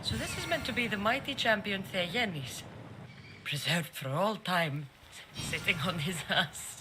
So this is meant to be the mighty champion Theyenis, preserved for all time, sitting on his ass.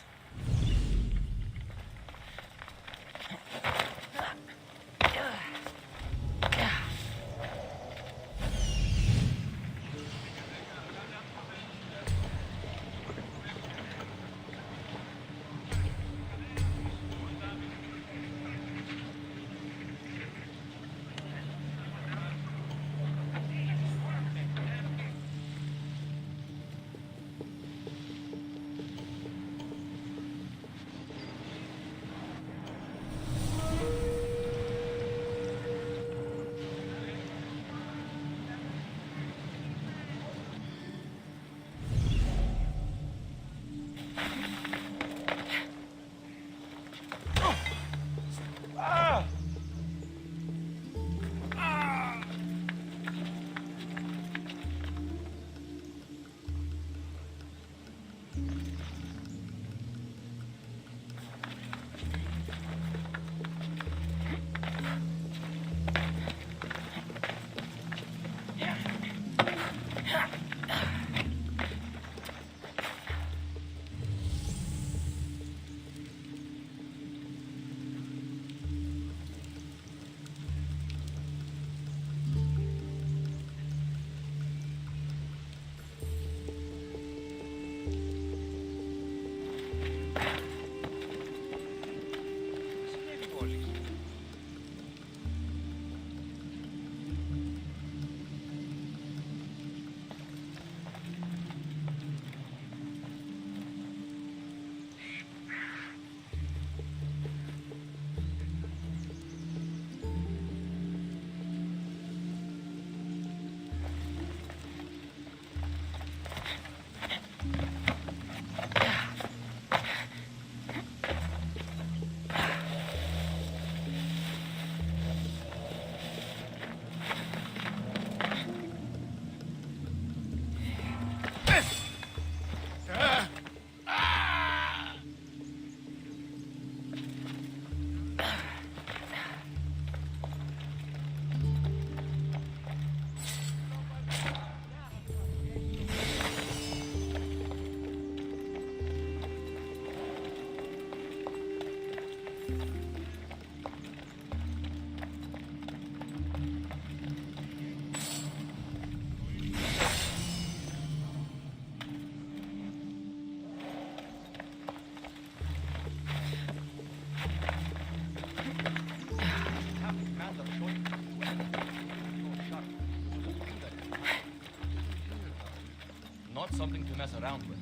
Not something to mess around with.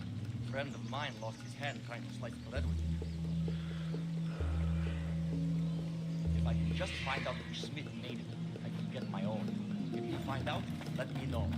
A friend of mine lost his hand trying to slice bread with it. If I can just find out which smith made it, I can get my own. If you find out, let me know.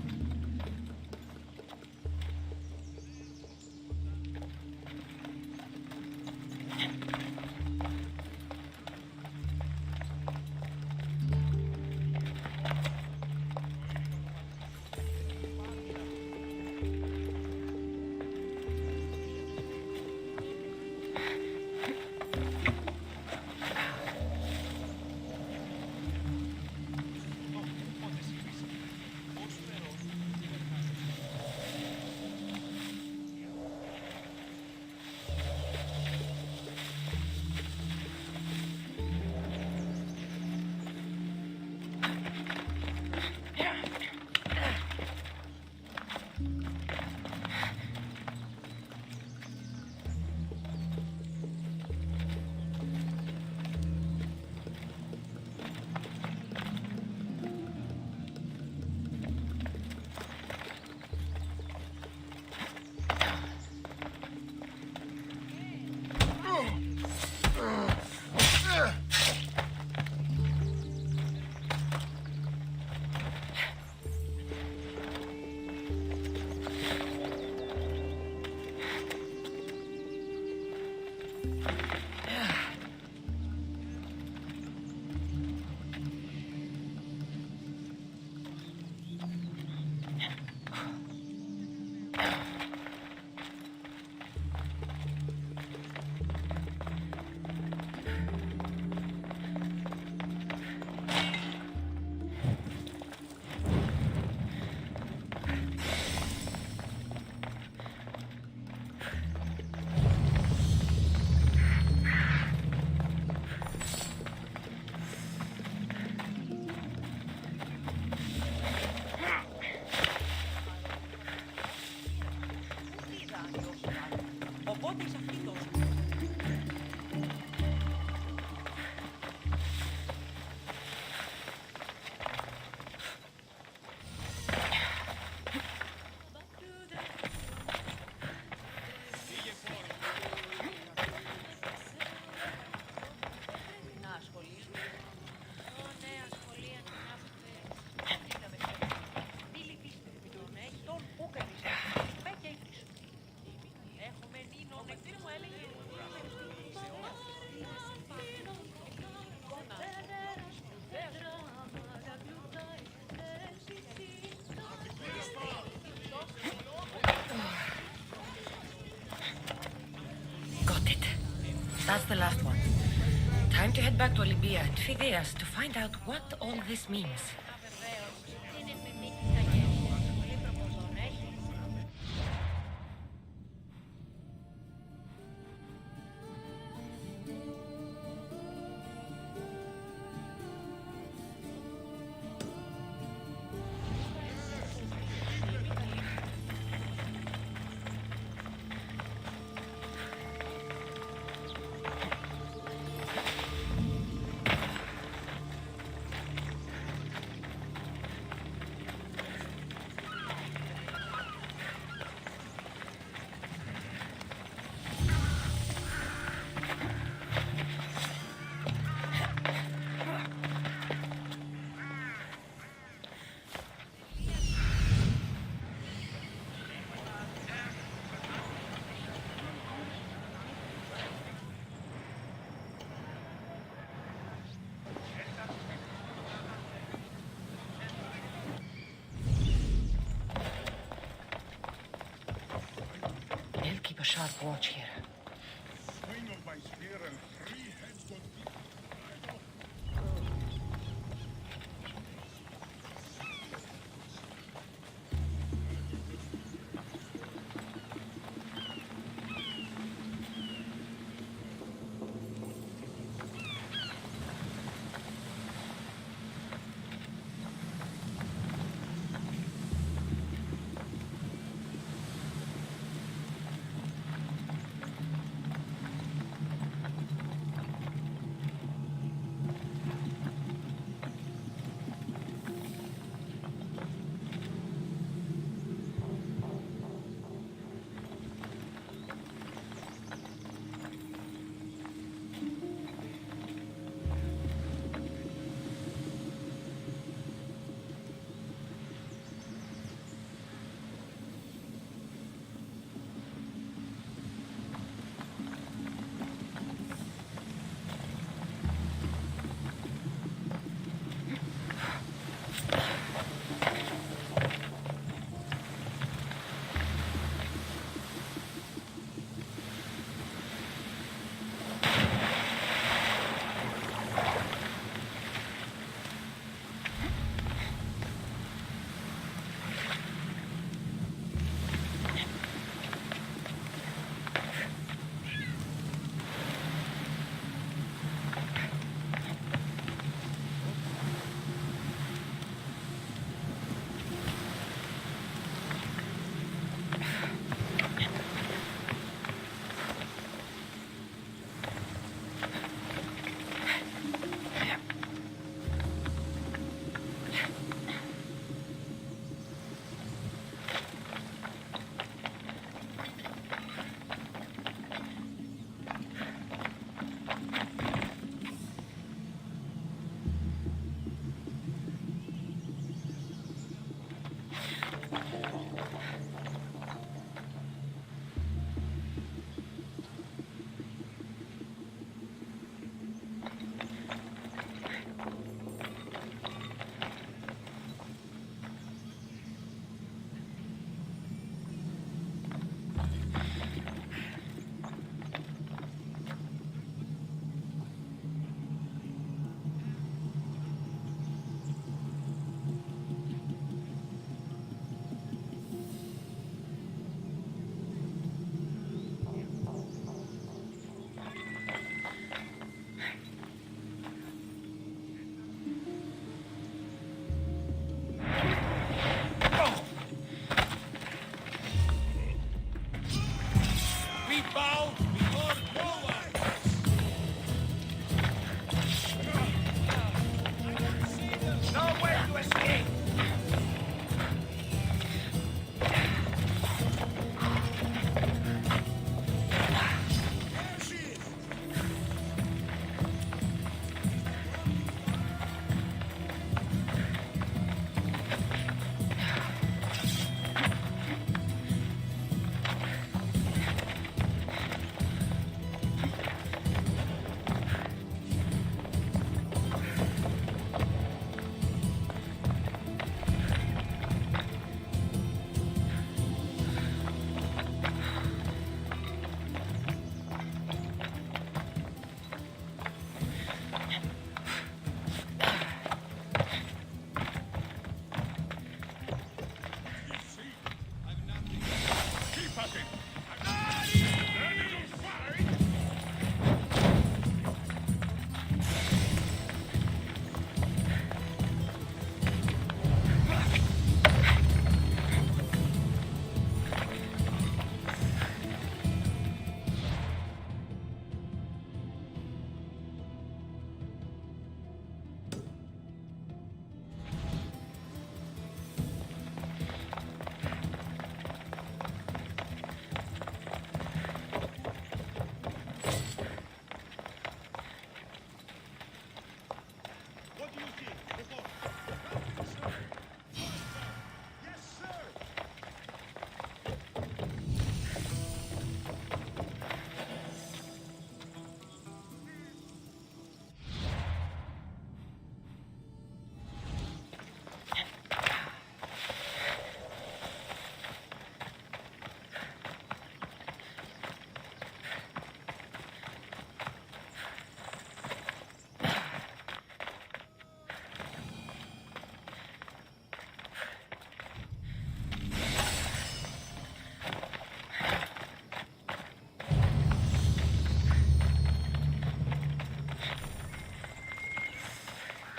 Ό,τι σε αυτή τόσο. That's the last one. Time to head back to Libya and Phidias to find out what all this means. Keep a sharp watch here. Swing of my spear and 3 heads go deep.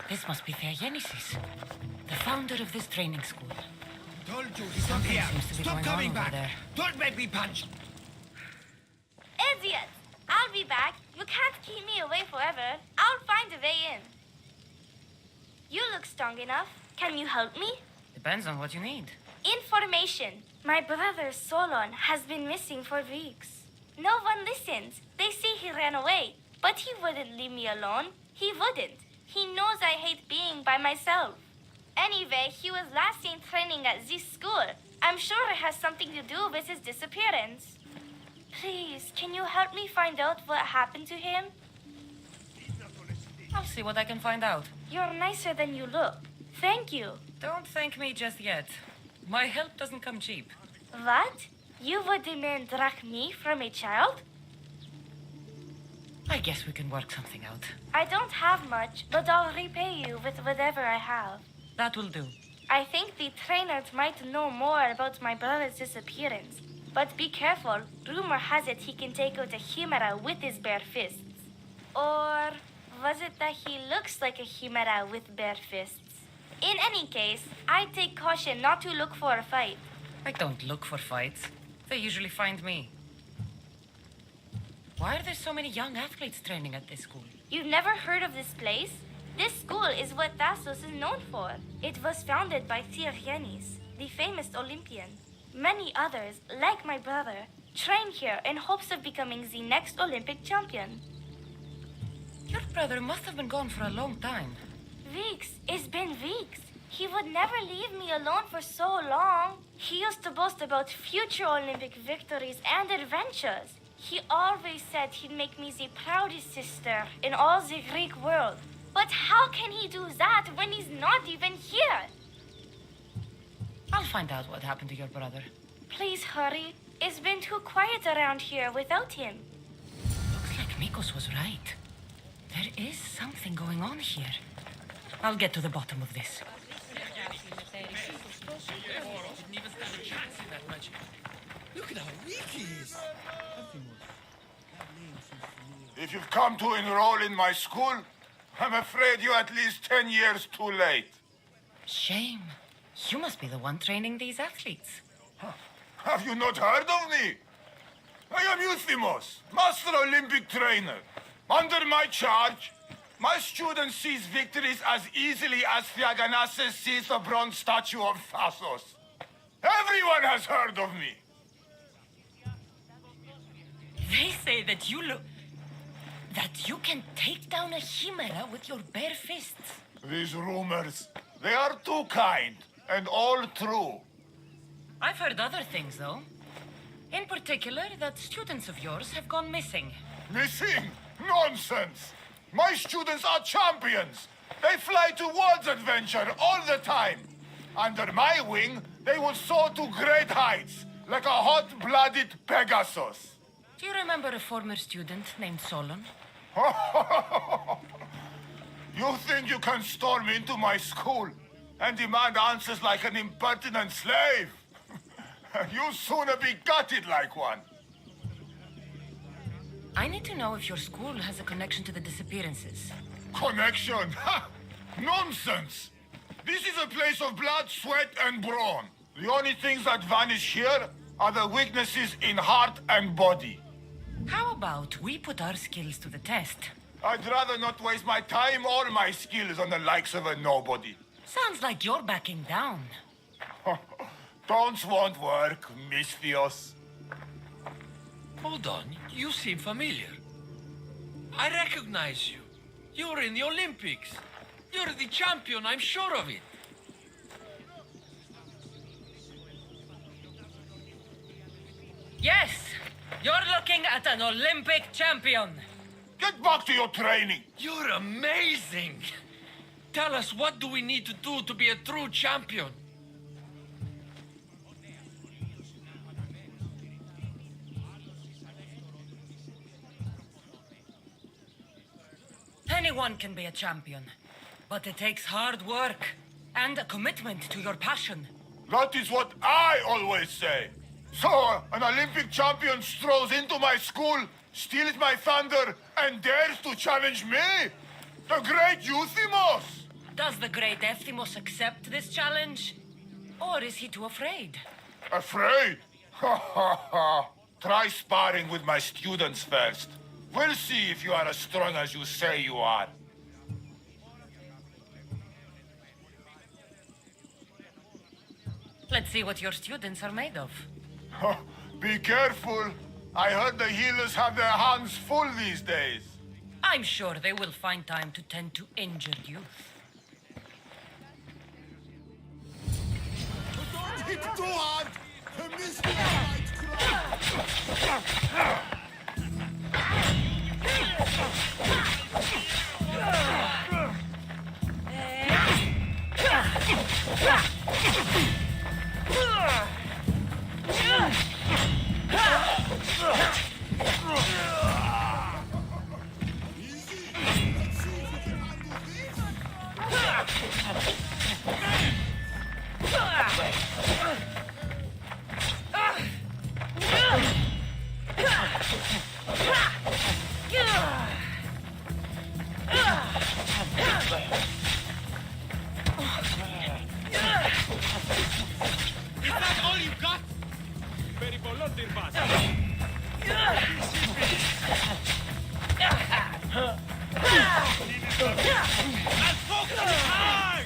This must be Theogenesis, the founder of this training school. Told you he's not Something here. seems to be Stop going on coming over back. there. Don't make me punch. Idiot! I'll be back. You can't keep me away forever. I'll find a way in. You look strong enough. Can you help me? Depends on what you need. Information. My brother Solon has been missing for weeks. No one listens. They say he ran away. But he wouldn't leave me alone. He wouldn't. He knows I hate being by myself. Anyway, he was last seen training at this school. I'm sure it has something to do with his disappearance. Please, can you help me find out what happened to him? I'll see what I can find out. You're nicer than you look. Thank you. Don't thank me just yet. My help doesn't come cheap. What? You would demand drachmi from a child? I guess we can work something out. I don't have much, but I'll repay you with whatever I have. That will do. I think the trainers might know more about my brother's disappearance. But be careful. Rumor has it he can take out a chimera with his bare fists. Or was it that he looks like a chimera with bare fists? In any case, I take caution not to look for a fight. I don't look for fights. They usually find me. Why are there so many young athletes training at this school? You've never heard of this place? This school is what Thassos is known for. It was founded by Theogenes, the famous Olympian. Many others, like my brother, train here in hopes of becoming the next Olympic champion. Your brother must have been gone for a long time. Weeks. It's been weeks. He would never leave me alone for so long. He used to boast about future Olympic victories and adventures. He always said he'd make me the proudest sister in all the Greek world. But how can he do that when he's not even here? I'll find out what happened to your brother. Please hurry. It's been too quiet around here without him. Looks like Mikos was right. There is something going on here. I'll get to the bottom of this. Look at how weak he is. If you've come to enroll in my school, I'm afraid you're at least 10 years too late. Shame. You must be the one training these athletes. Have you not heard of me? I am Euthymos, Master Olympic Trainer. Under my charge, my student sees victories as easily as Theogenesis sees the bronze statue of Thassos. Everyone has heard of me. They say that you can take down a chimera with your bare fists. These rumors, they are too kind and all true. I've heard other things, though. In particular, that students of yours have gone missing. Missing? Nonsense! My students are champions. They fly towards adventure all the time. Under my wing, they will soar to great heights, like a hot-blooded Pegasus. Do you remember a former student named Solon? You think you can storm into my school and demand answers like an impertinent slave? You'll sooner be gutted like one. I need to know if your school has a connection to the disappearances. Connection? Ha! Nonsense! This is a place of blood, sweat, and brawn. The only things that vanish here are the weaknesses in heart and body. How about we put our skills to the test? I'd rather not waste my time or my skills on the likes of a nobody. Sounds like you're backing down. Don't want work, Misthios. Hold on, you seem familiar. I recognize you. You're in the Olympics. You're the champion, I'm sure of it. Yes! You're looking at an Olympic champion! Get back to your training. You're amazing! Tell us, what do we need to do to be a true champion? Anyone can be a champion, but it takes hard work and a commitment to your passion. That is what I always say. So, an Olympic champion strolls into my school, steals my thunder, and dares to challenge me? The great Euthymos! Does the great Ephtymos accept this challenge? Or is he too afraid? Afraid? Ha ha ha. Try sparring with my students first. We'll see if you are as strong as you say you are. Let's see what your students are made of. Be careful. I heard the healers have their hands full these days. I'm sure they will find time to tend to injured youth. Don't hit too hard! The mystery might cry! Easy! Let's see if we can handle this! Is that all you got? I'll focus hard!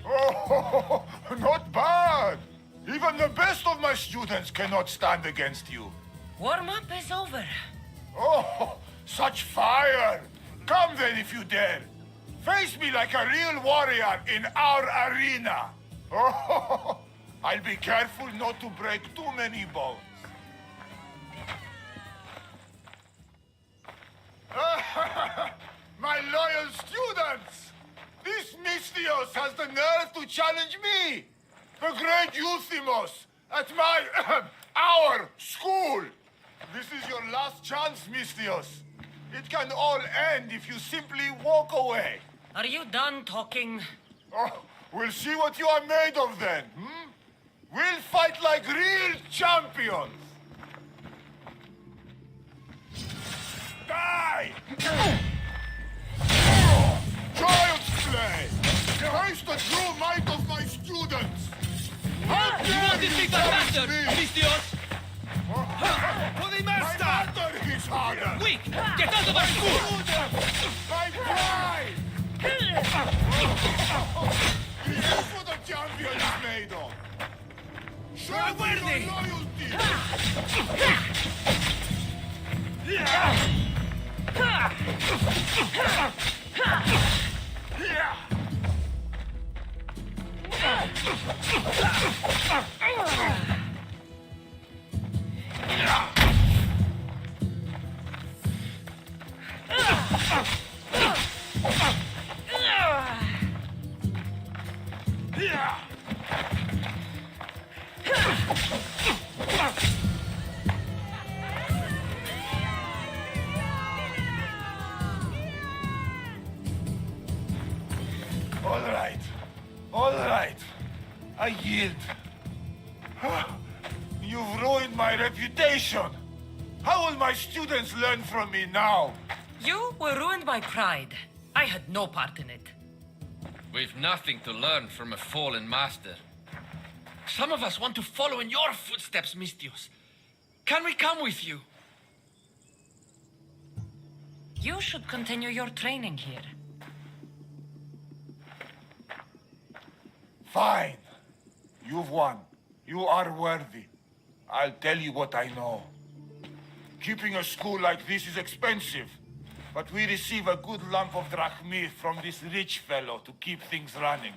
Oh, not bad. Even the best of my students cannot stand against you. Warm-up is over. Oh, such fire! Come then if you dare. Face me like a real warrior in our arena. Oh, I'll be careful not to break too many bones. My loyal students! This Mystios has the nerve to challenge me, the great Euthymos, at my, our school. This is your last chance, Mystios. It can all end if you simply walk away. Are you done talking? Oh, we'll see what you are made of then, hmm? We'll fight like real champions. Die! Child's play! Taste the true might of my students! How You dare want to take the challenge master, me? Mystios? For the My master! master is harder! Quick! Get out of our school! My pride! This is what a champion is made of! Show me worthy. your loyalty! All right. I yield. You've ruined my reputation. How will my students learn from me now? You were ruined by pride. I had no part in it. We've nothing to learn from a fallen master. Some of us want to follow in your footsteps, Mystios. Can we come with you? You should continue your training here. Fine. You've won. You are worthy. I'll tell you what I know. Keeping a school like this is expensive, but we receive a good lump of drachmi from this rich fellow to keep things running.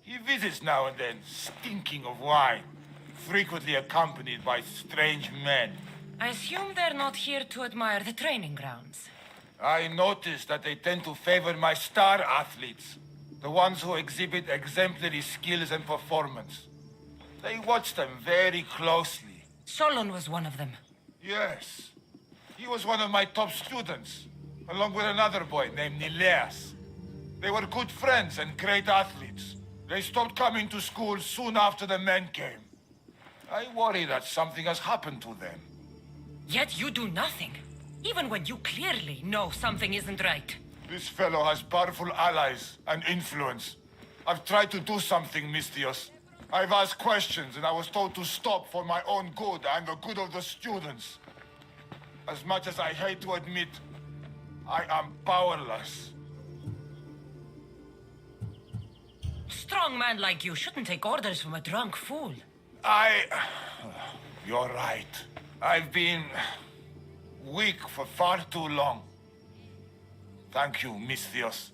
He visits now and then, stinking of wine, frequently accompanied by strange men. I assume they're not here to admire the training grounds. I noticed that they tend to favor my star athletes, the ones who exhibit exemplary skills and performance. They watch them very closely. Solon was one of them. Yes. He was one of my top students, along with another boy named Nileas. They were good friends and great athletes. They stopped coming to school soon after the men came. I worry that something has happened to them. Yet you do nothing, even when you clearly know something isn't right. This fellow has powerful allies and influence. I've tried to do something, Mistios. I've asked questions, and I was told to stop for my own good and the good of the students. As much as I hate to admit, I am powerless. A strong man like you shouldn't take orders from a drunk fool. You're right. I've been weak for far too long. Thank you, Mistios.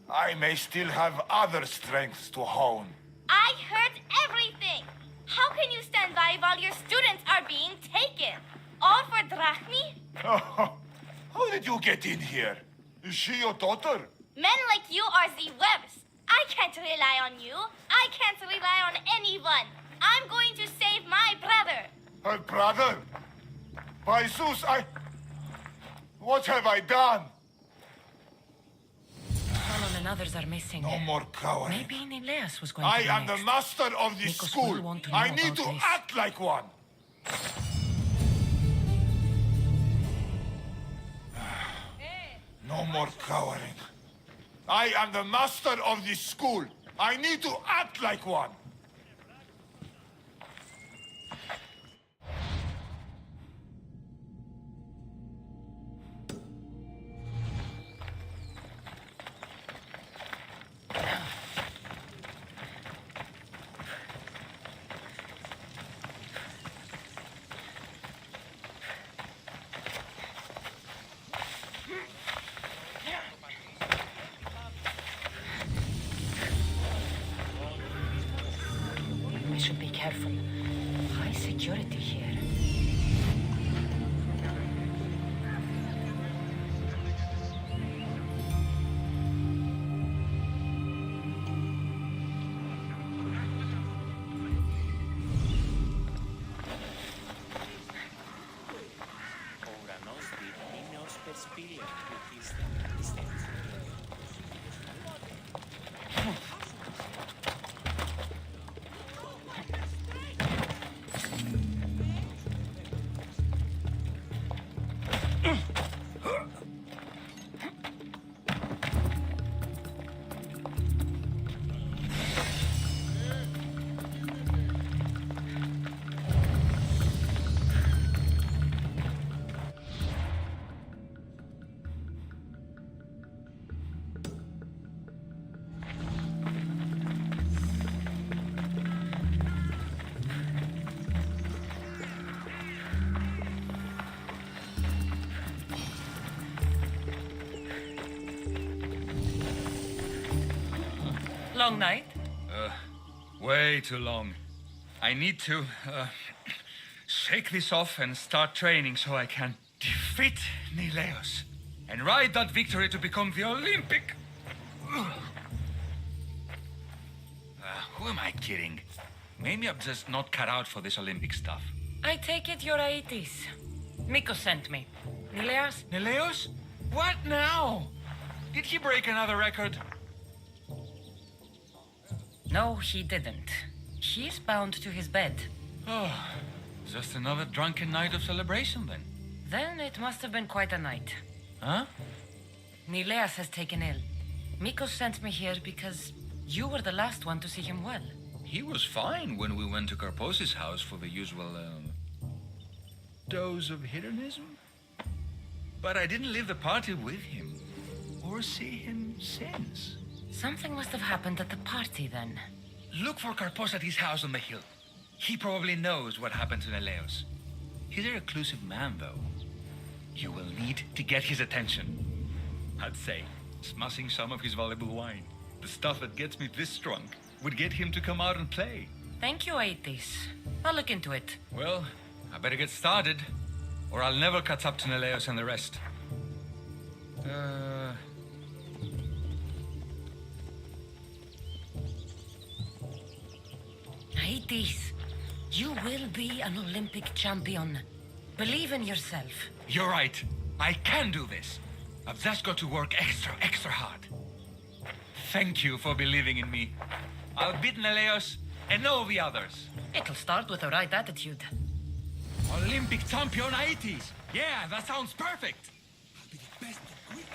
I may still have other strengths to hone. I heard everything. How can you stand by while your students are being taken? All for drachmi? How did you get in here? Is she your daughter? Men like you are the webs. I can't rely on you. I can't rely on anyone. I'm going to save my brother. Her brother? By Zeus, what have I done? Solon and others are missing. No more cowering. Maybe Nileas was going I to be am the next. master of this Nikos school. will want to know I need about to this. act like one. No more cowering. I am the master of this school. I need to act like one. We should be careful. High security here. Ουρανός διευνήνεως πεσπήλαιο του istens. Long night? Way too long. I need to shake this off and start training so I can defeat Nileos and ride that victory to become the Olympic. Who am I kidding? Maybe I'm just not cut out for this Olympic stuff. I take it you're Aetis. Miko sent me. Nileas? Nileos? What now? Did he break another record? No, he didn't. He's bound to his bed. Oh, just another drunken night of celebration then. Then it must have been quite a night. Huh? Nileas has taken ill. Miko sent me here because you were the last one to see him well. He was fine when we went to Karpos's house for the usual, dose of hedonism. But I didn't leave the party with him, or see him since. Something must have happened at the party then. Look for Karpos at his house on the hill. He probably knows what happened to Neleos. He's a reclusive man, though. You will need to get his attention. I'd say, smashing some of his valuable wine. The stuff that gets me this drunk would get him to come out and play. Thank you, Aetis. I'll look into it. Well, I better get started, or I'll never catch up to Neleos and the rest. Aetis, you will be an Olympic champion. Believe in yourself. You're right. I can do this. I've just got to work extra hard. Thank you for believing in me. I'll beat Neleos and all the others. It'll start with the right attitude. Olympic champion Aitis. Yeah, that sounds perfect. I'll be the best of Greek.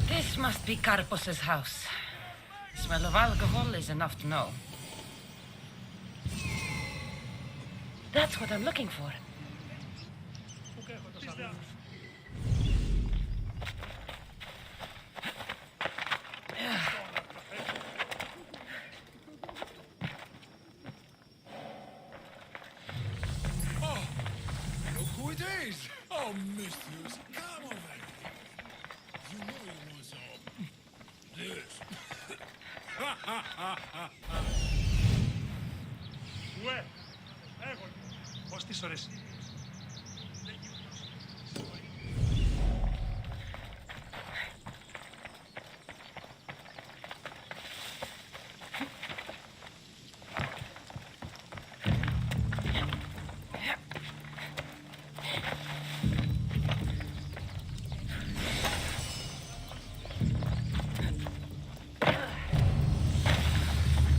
This must be Karpos's house. The smell of alcohol is enough to know. That's what I'm looking for. Look who it is! Oh, mistress, come over here. You know you want some. This. Uè, ecco, posti soresi.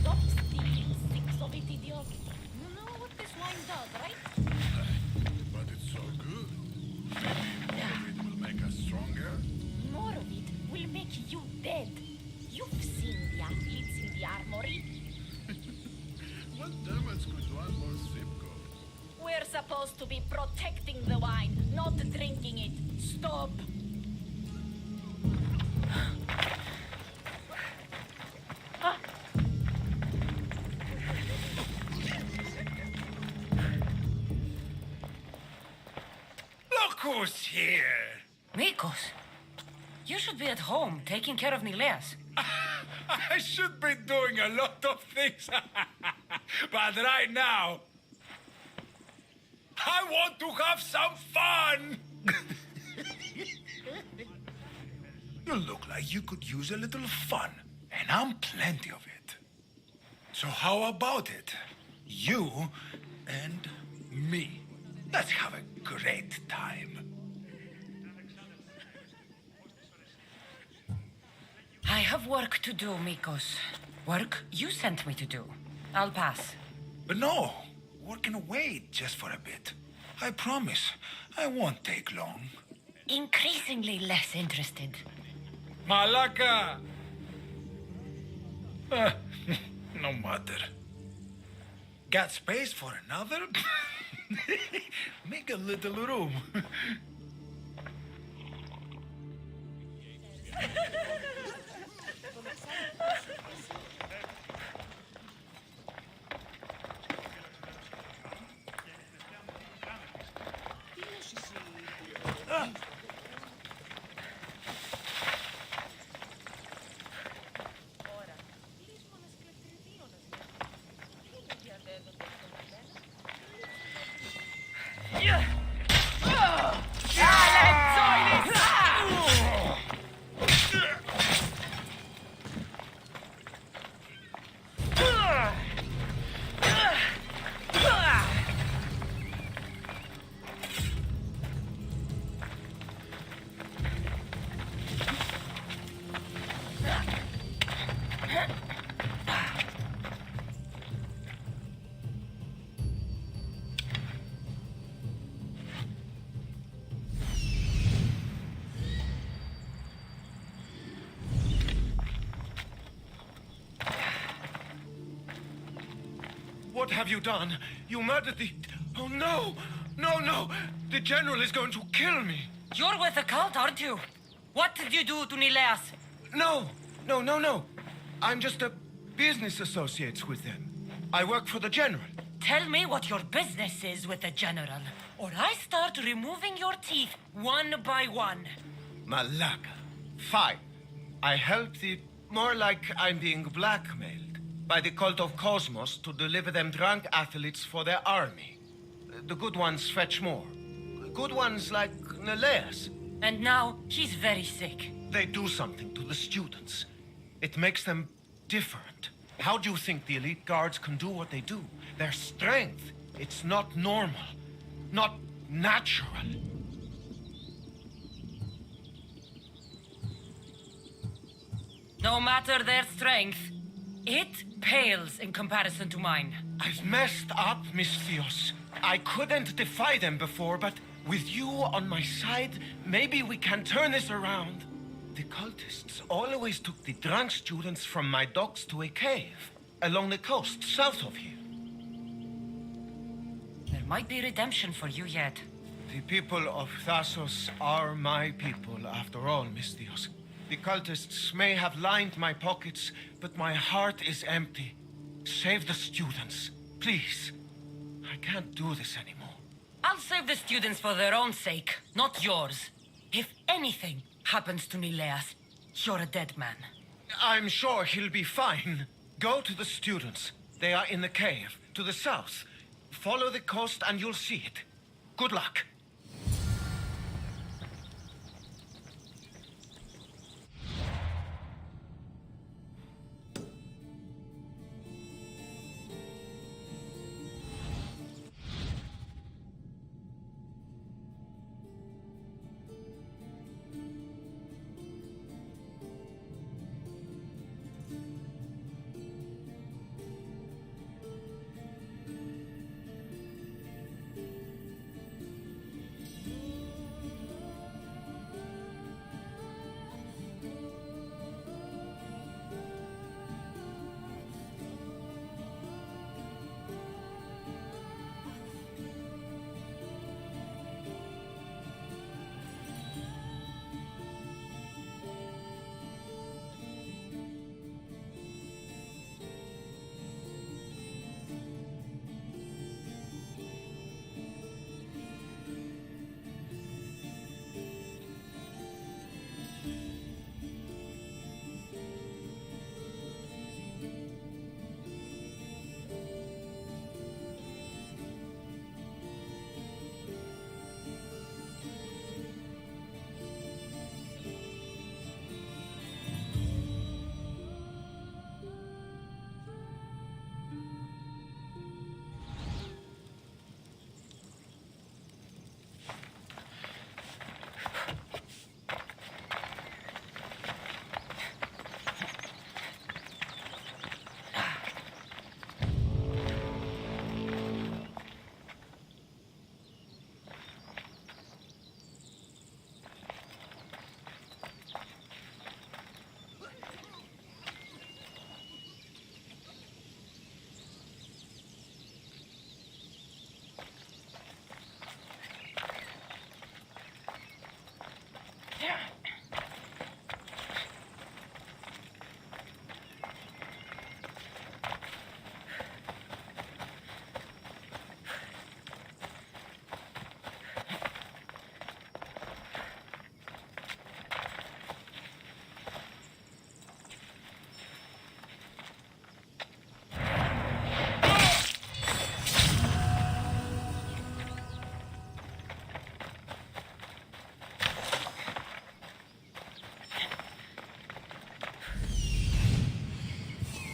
Stop stealing six of it, idiot. You know what this wine does, right? But it's so good. Maybe more of it will make us stronger. More of it will make you dead. You've seen the athletes in the armory. What damage could one more sip go? We're supposed to be protecting the wine, not drinking it. Stop. Look who's here. Nikos, you should be at home taking care of Nileas. I should be doing a lot of things. But right now, I want to have some fun. You look like you could use a little fun, and I'm plenty of it. So how about it? You and me. Let's have a great time. I have work to do, Mikos. Work you sent me to do. I'll pass. But no, we're gonna wait just for a bit. I promise, I won't take long. Increasingly less interested. Malaka! No matter. Got space for another? Make a little room. What have you done? You murdered the... Oh, no! No, no! The general is going to kill me! You're with the cult, aren't you? What did you do to Nileas? No! No. I'm just a business associate with them. I work for the general. Tell me what your business is with the general, or I start removing your teeth one by one. Malaka. Fine. I help the... More like I'm being blackmailed by the cult of Cosmos to deliver them drunk athletes for their army. The good ones fetch more. Good ones like Neleas. And now he's very sick. They do something to the students. It makes them different. How do you think the elite guards can do what they do? Their strength. It's not normal. Not natural. No matter their strength, it pales in comparison to mine. I've messed up, Miss Theos. I couldn't defy them before, but with you on my side, maybe we can turn this around. The cultists always took the drunk students from my docks to a cave along the coast south of here. There might be redemption for you yet. The people of Thassos are my people, after all, Miss Theos. The cultists may have lined my pockets, but my heart is empty. Save the students, please. I can't do this anymore. I'll save the students for their own sake, not yours. If anything happens to Nileas, you're a dead man. I'm sure he'll be fine. Go to the students. They are in the cave, to the south. Follow the coast and you'll see it. Good luck.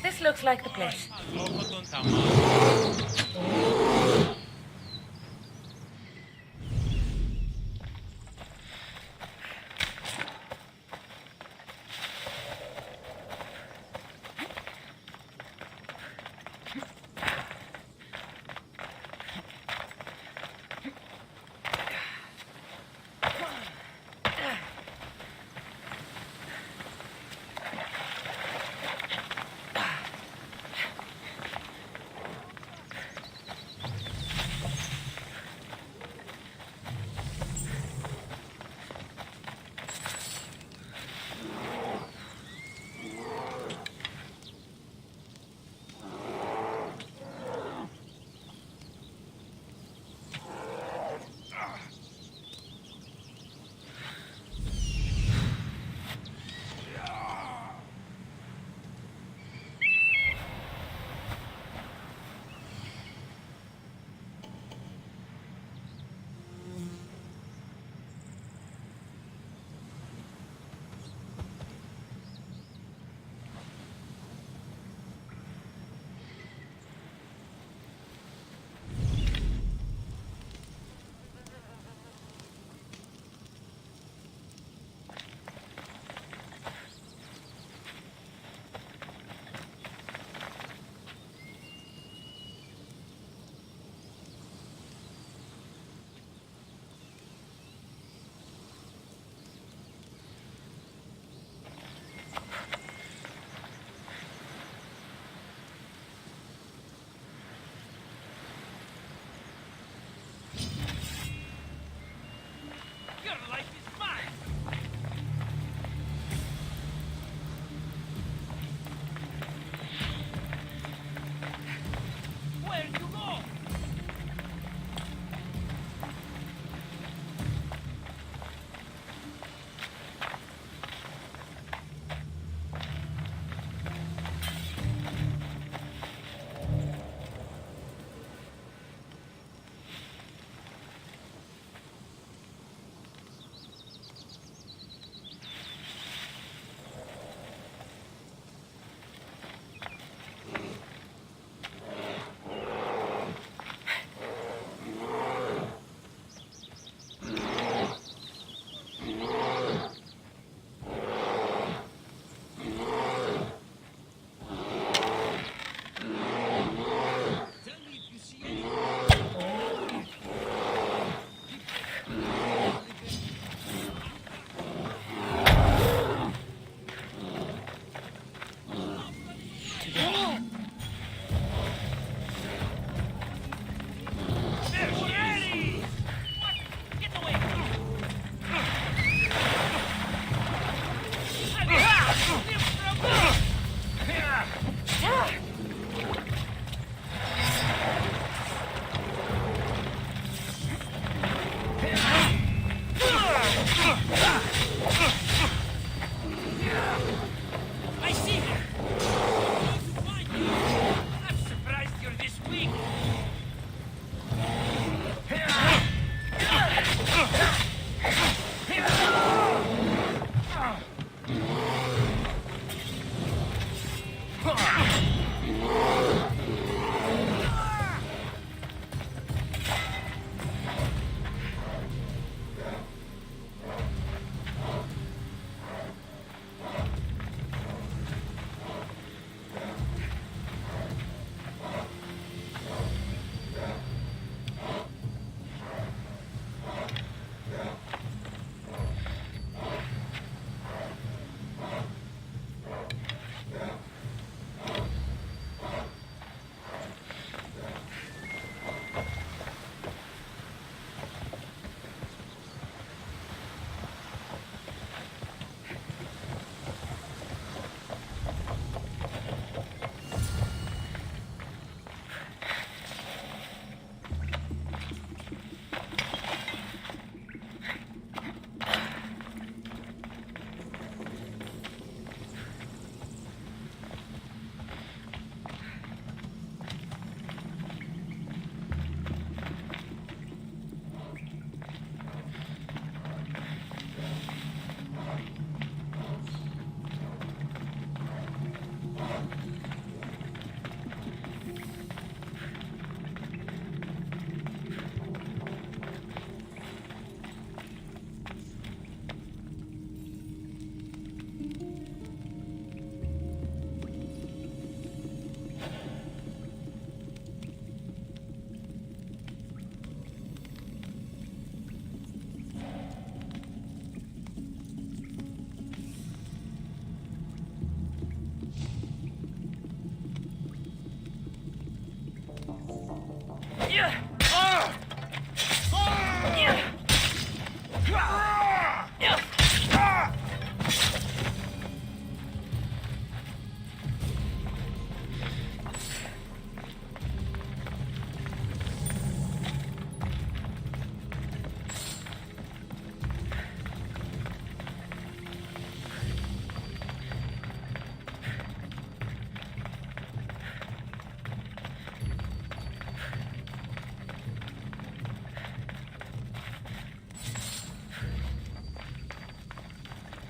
This looks like the place.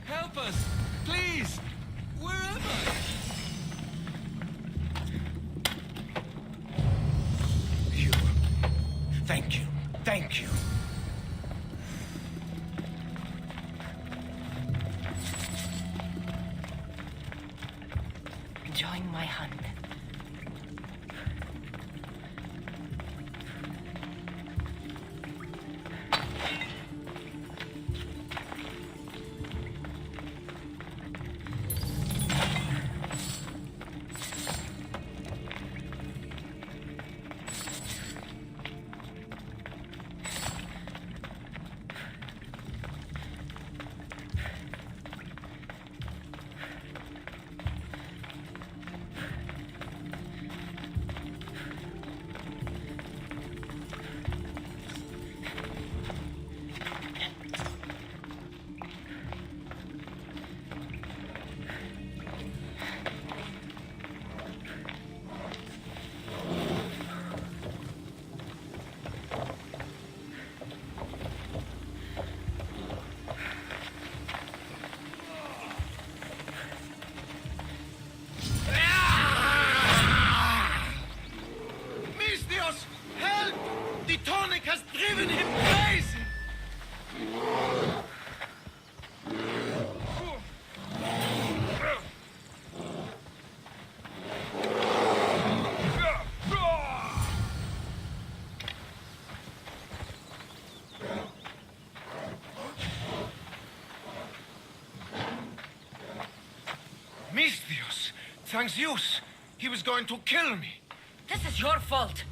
Help us! Please! Where am I? You. Thank you. Thank you. Join my hunt. Misthios! Help! The tonic has driven him crazy! Misthios! Thanks Zeus! He was going to kill me! This is your fault.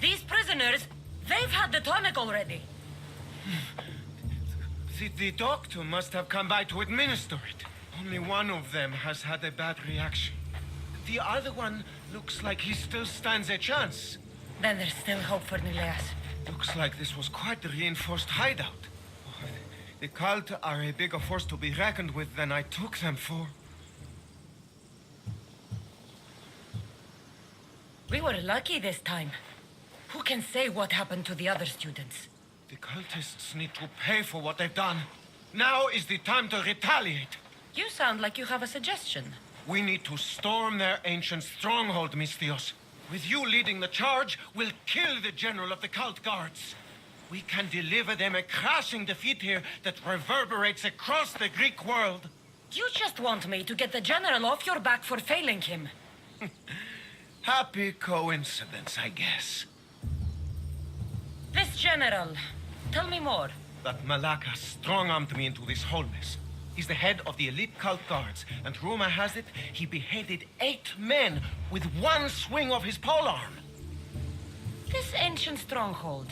These prisoners, they've had the tonic already. The doctor must have come by to administer it. Only one of them has had a bad reaction. The other one looks like he still stands a chance. Then there's still hope for Nileas. Looks like this was quite a reinforced hideout. The cult are a bigger force to be reckoned with than I took them for. We were lucky this time. Who can say what happened to the other students? The cultists need to pay for what they've done. Now is the time to retaliate. You sound like you have a suggestion. We need to storm their ancient stronghold, Misthios. With you leading the charge, we'll kill the general of the cult guards. We can deliver them a crashing defeat here that reverberates across the Greek world. You just want me to get the general off your back for failing him. Happy coincidence, I guess. This general, tell me more. That Malaka strong-armed me into this whole mess. He's the head of the elite cult guards, and rumor has it he beheaded 8 men with one swing of his polearm. This ancient stronghold,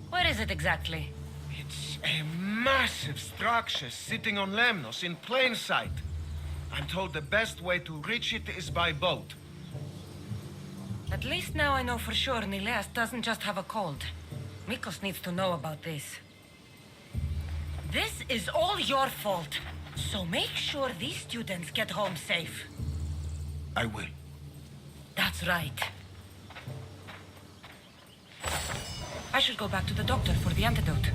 where is it exactly? It's a massive structure sitting on Lemnos in plain sight. I'm told the best way to reach it is by boat. At least now I know for sure Nileas doesn't just have a cold. Mikos needs to know about this. This is all your fault. So make sure these students get home safe. I will. That's right. I should go back to the doctor for the antidote.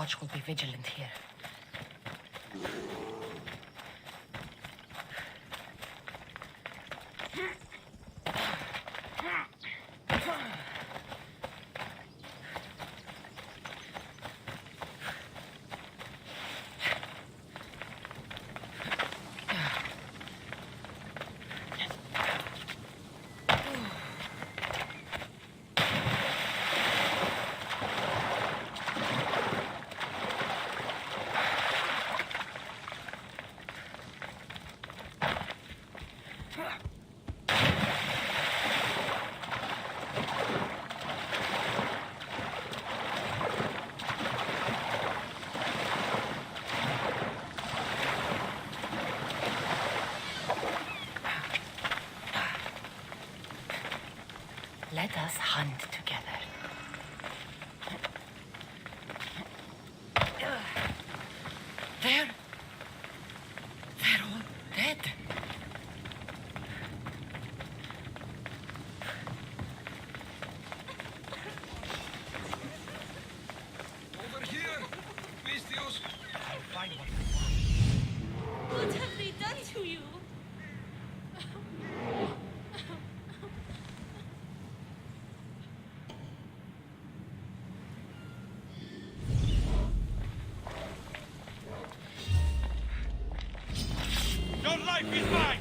watch will be vigilant here. Let us hunt together. They're all dead. Over here, Mistios. I'll find what What have they done to you? Your life is mine!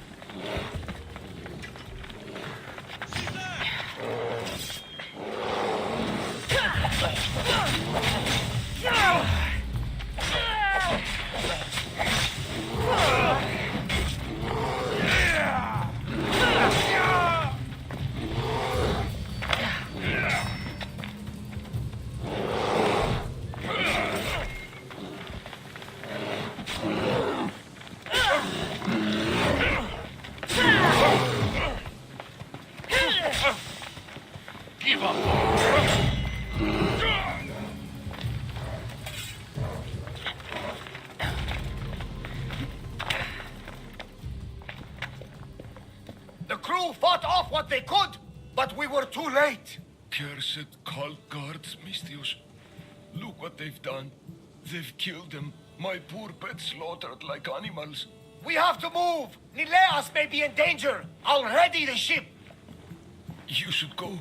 Give up. The crew fought off what they could, but we were too late. Cursed cult guards, Mistios. Look what they've done. They've killed them. My poor pets slaughtered like animals. We have to move. Nileas may be in danger. I'll ready the ship. You should go.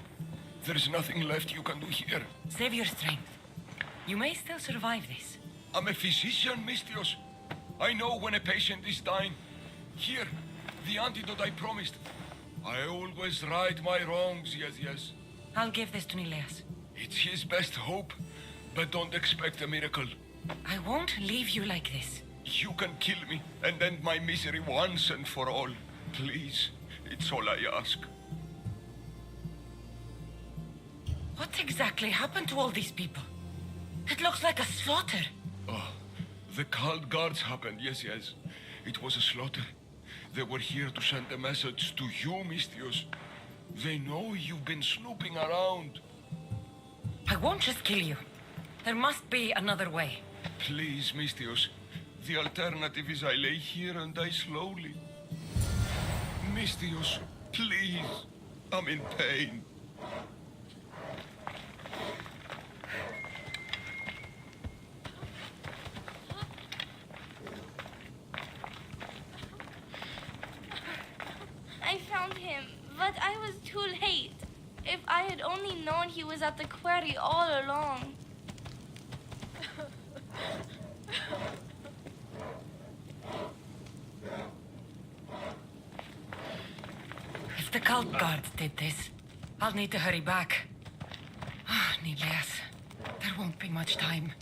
There's nothing left you can do here. Save your strength. You may still survive this. I'm a physician, Mistios. I know when a patient is dying. Here, the antidote I promised. I always right my wrongs, yes. I'll give this to Nileas. It's his best hope, but don't expect a miracle. I won't leave you like this. You can kill me and end my misery once and for all. Please, it's all I ask. What exactly happened to all these people? It looks like a slaughter. Oh, the cult guards happened, yes. It was a slaughter. They were here to send a message to you, Mistios. They know you've been snooping around. I won't just kill you. There must be another way. Please, Mistios. The alternative is I lay here and die slowly. Mistios, please. I'm in pain. I found him, but I was too late. If I had only known he was at the quarry all along. If the cult guards did this, I'll need to hurry back. Ah, Nileas, there won't be much time.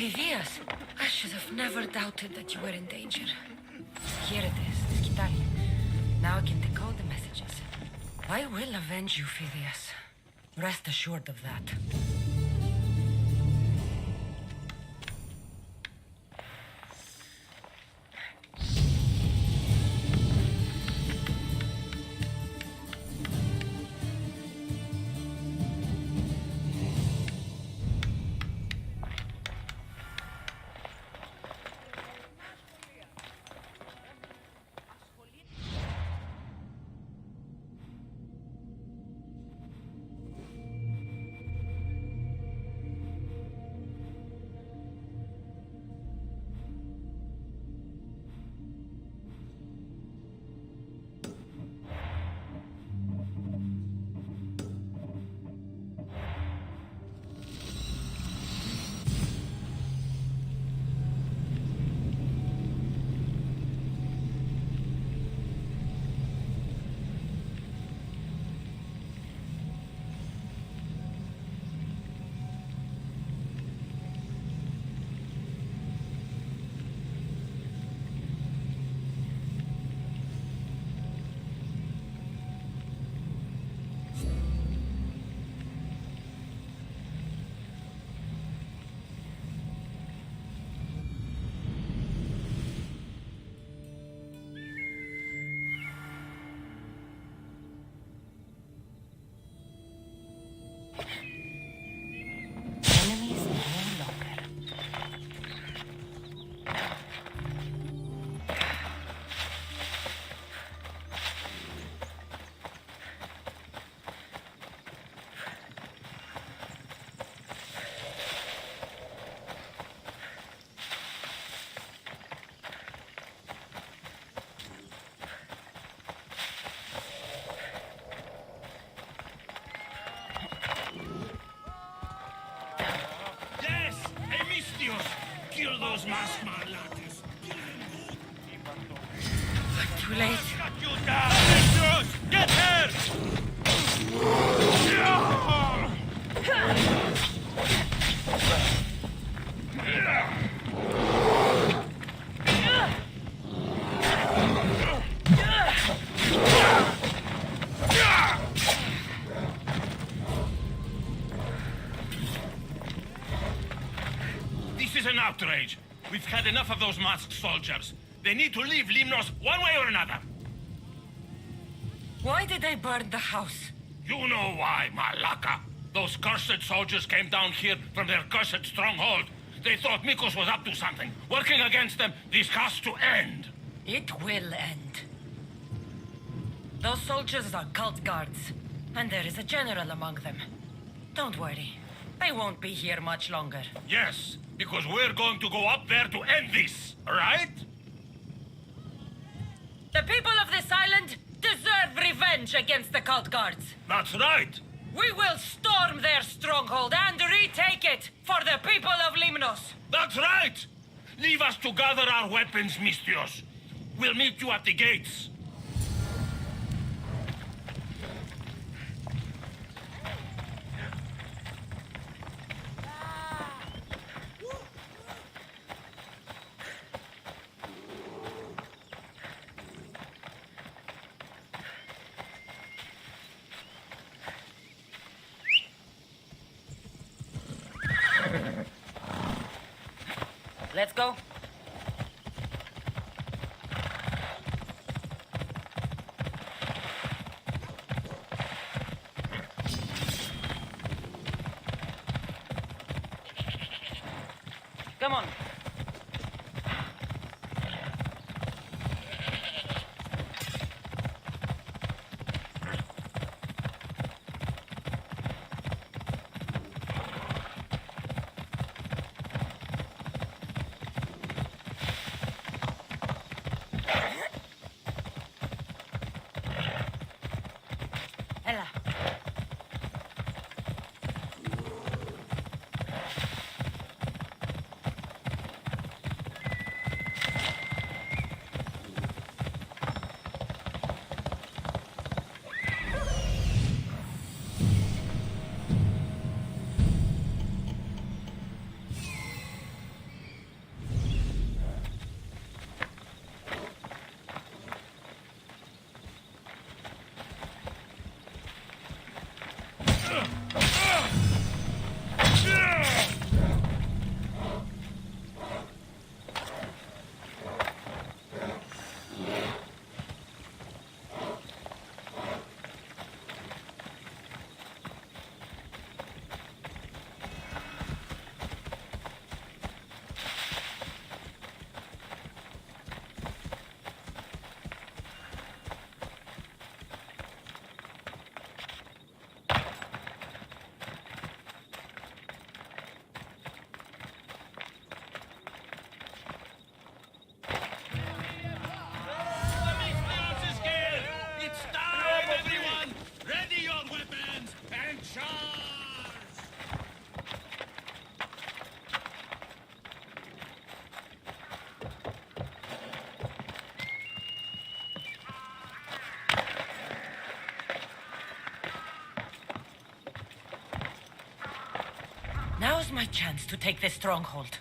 Phidias, I should have never doubted that you were in danger. Here it is, Skitali. Now I can decode the messages. I will avenge you, Phidias. Rest assured of that. Enemies no longer. Yes! Emistios! Kill those masked malakis! Too late. Cut you down! Emistios! Get her! This is an outrage. We've had enough of those masked soldiers. They need to leave Limnos one way or another. Why did they burn the house? You know why, Malaka. Those cursed soldiers came down here from their cursed stronghold. They thought Mikos was up to something. Working against them, this has to end. It will end. Those soldiers are cult guards, and there is a general among them. Don't worry. They won't be here much longer. Yes, because we're going to go up there to end this, right? The people of this island deserve revenge against the cult guards. That's right. We will storm their stronghold and retake it for the people of Limnos. That's right. Leave us to gather our weapons, Mistios. We'll meet you at the gates. Let's go. Come on. Ella. Now's my chance to take this stronghold.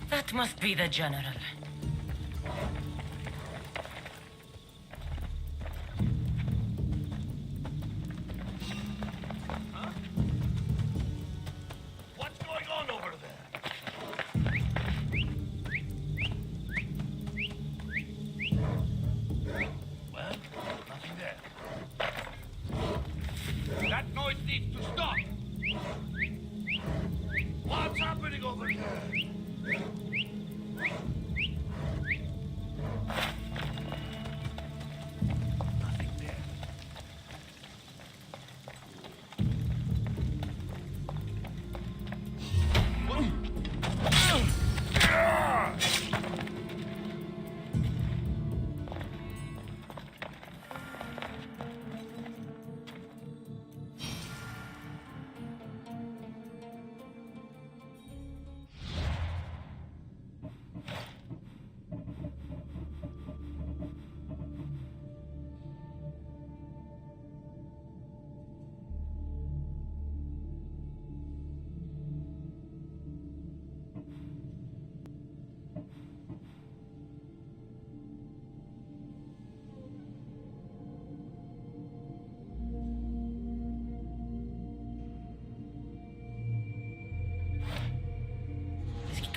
That must be the general. What's going on over there? Well, nothing there.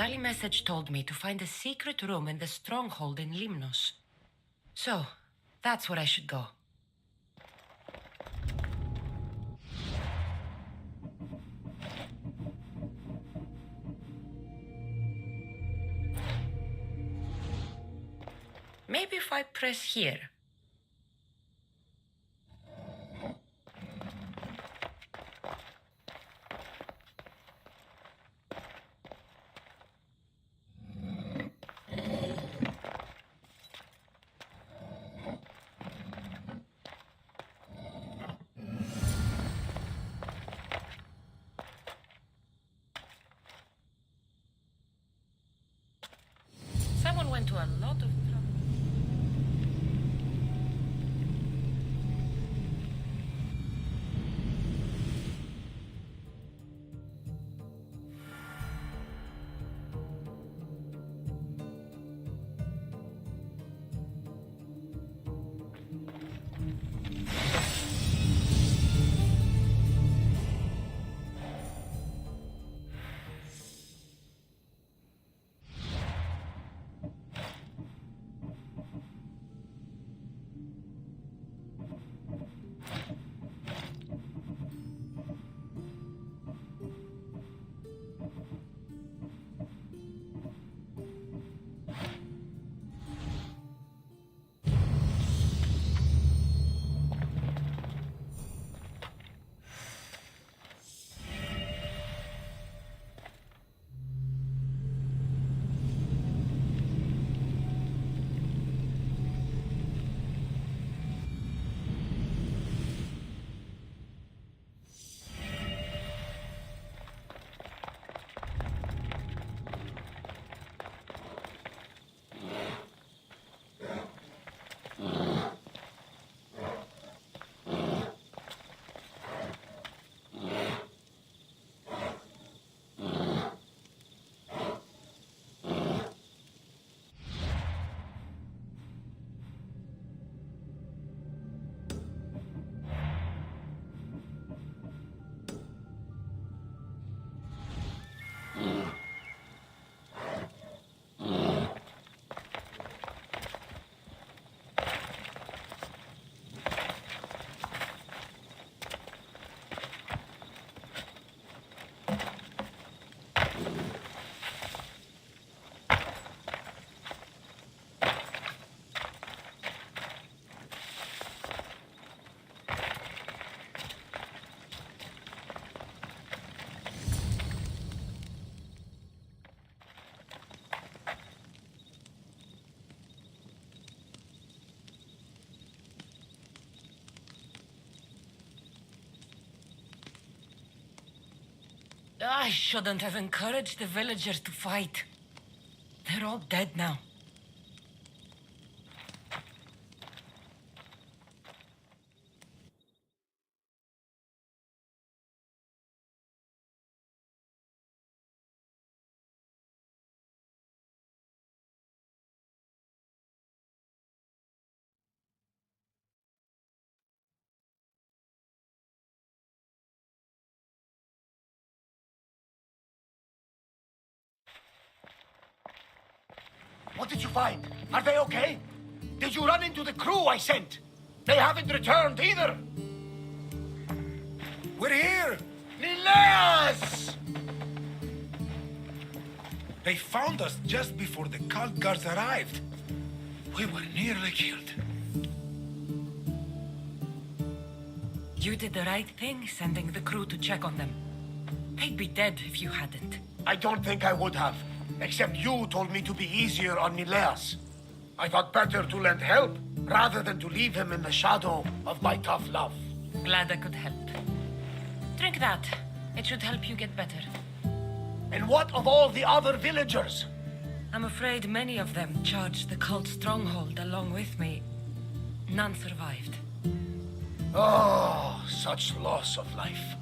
Kitaly message told me to find a secret room in the stronghold in Limnos. So, that's where I should go. Maybe if I press here. Someone went to a lot of trouble. I shouldn't have encouraged the villagers to fight. They're all dead now. What did you find? Are they okay? Did you run into the crew I sent? They haven't returned either. We're here! Nileas! They found us just before the cult guards arrived. We were nearly killed. You did the right thing sending the crew to check on them. They'd be dead if you hadn't. I don't think I would have. Except you told me to be easier on Nileas. I thought better to lend help rather than to leave him in the shadow of my tough love. Glad I could help. Drink that. It should help you get better. And what of all the other villagers? I'm afraid many of them charged the cult stronghold along with me. None survived. Oh, such loss of life.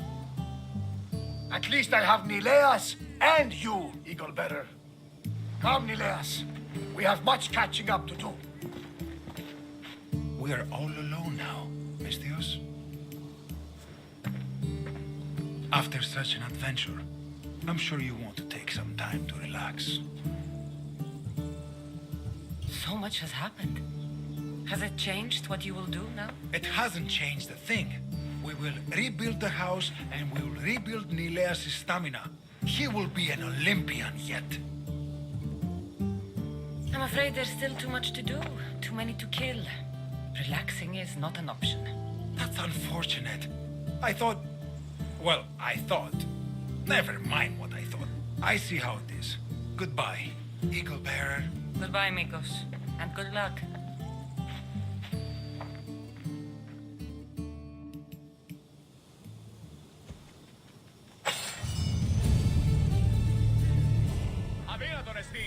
At least I have Nileas and you, Eagle Bearer. Come, Nileas. We have much catching up to do. We are all alone now, Misthios. After such an adventure, I'm sure you want to take take some time to relax. So much has happened. Has it changed what you will do now? It hasn't changed a thing. We will rebuild the house and we will rebuild Nileas' stamina. He will be an Olympian yet. I'm afraid there's still too much to do, too many to kill. Relaxing is not an option. That's unfortunate. I thought... Well, I thought. Never mind what I thought. I see how it is. Goodbye, Eagle Bearer. Goodbye, Mikos, and good luck. Αδύνατον εστί!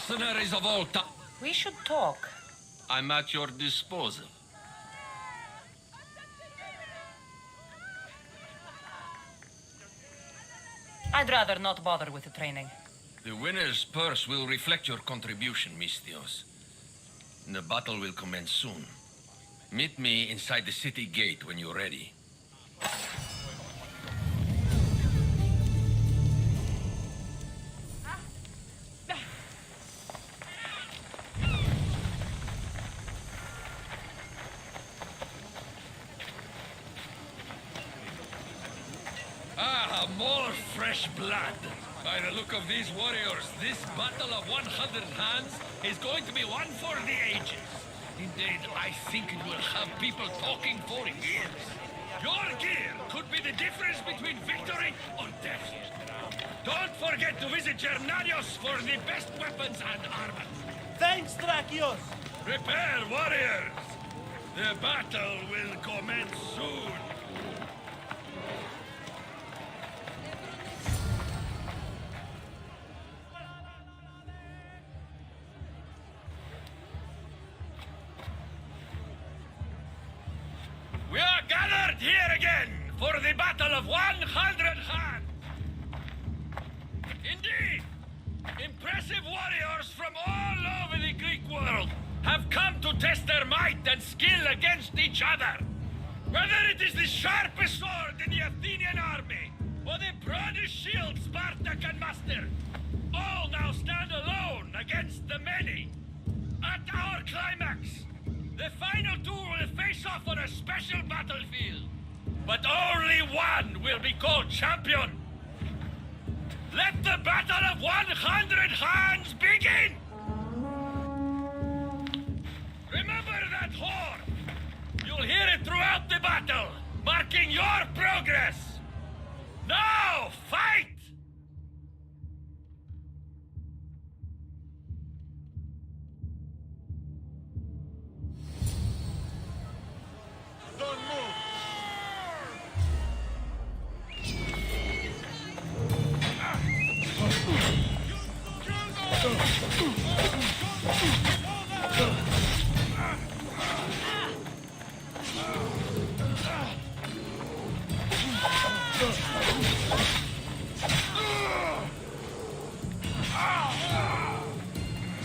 Mercenaries of all time. We should talk. I'm at your disposal. I'd rather not bother with the training. The winner's purse will reflect your contribution, Mistios. The battle will commence soon. Meet me inside the city gate when you're ready. More fresh blood. By the look of these warriors, this battle of 100 hands is going to be one for the ages. Indeed, I think it will have people talking for years. Your gear could be the difference between victory or death. Don't forget to visit Gernarios for the best weapons and armor. Thanks, Drakios! Prepare, warriors! The battle will commence soon. We are gathered here again for the Battle of 100 Hands. Indeed, impressive warriors from all over the Greek world have come to test their might and skill against each other. Whether it is the sharpest sword in the Athenian army or the broadest shield Sparta can muster, all now stand alone against the many. At our climax, the final two will face off on a special battlefield. But only one will be called champion. Let the Battle of 100 Hands begin! Remember that horn! You'll hear it throughout the battle, marking your progress! Now, fight! Don't move!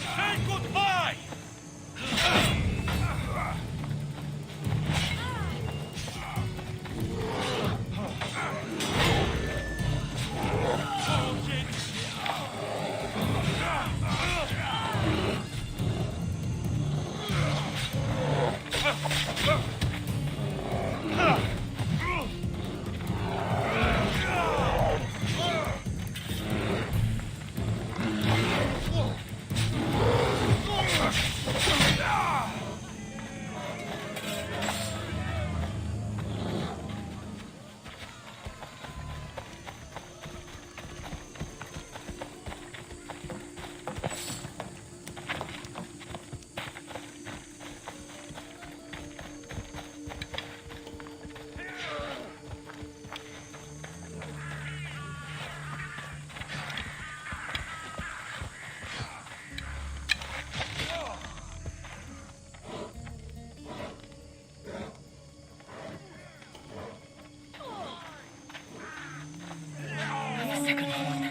Say goodbye! The second horn.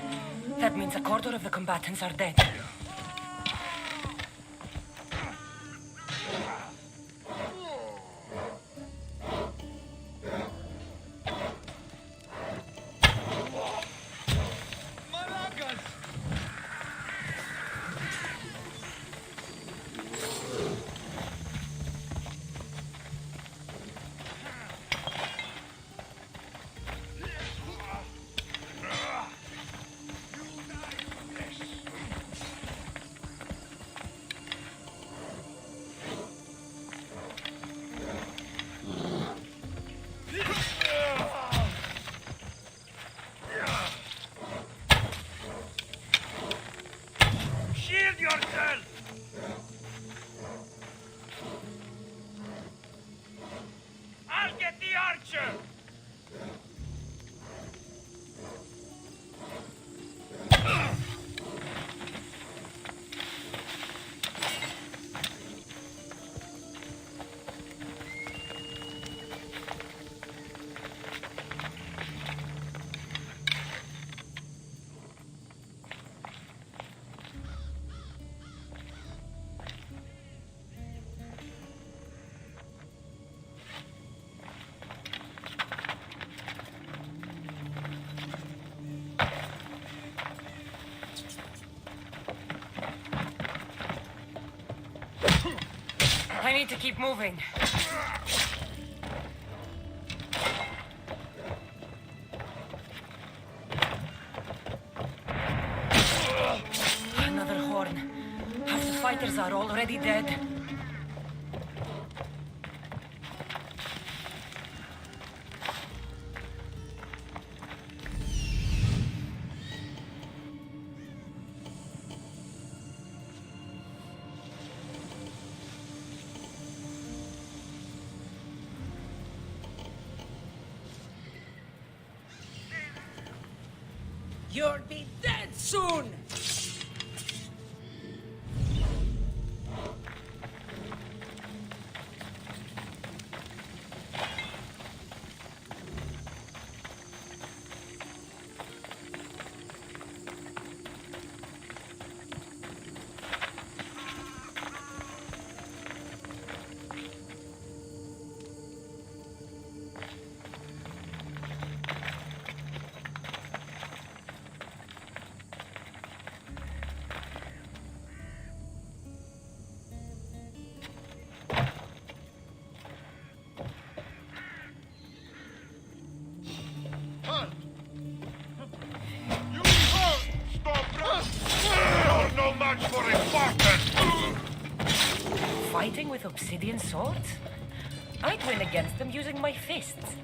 That means a quarter of the combatants are dead. Shield yourself! I'll get the archer! I need to keep moving. Another horn. Half the fighters are already dead. You'll be dead soon! Fighting with obsidian swords? I'd win against them using my fists.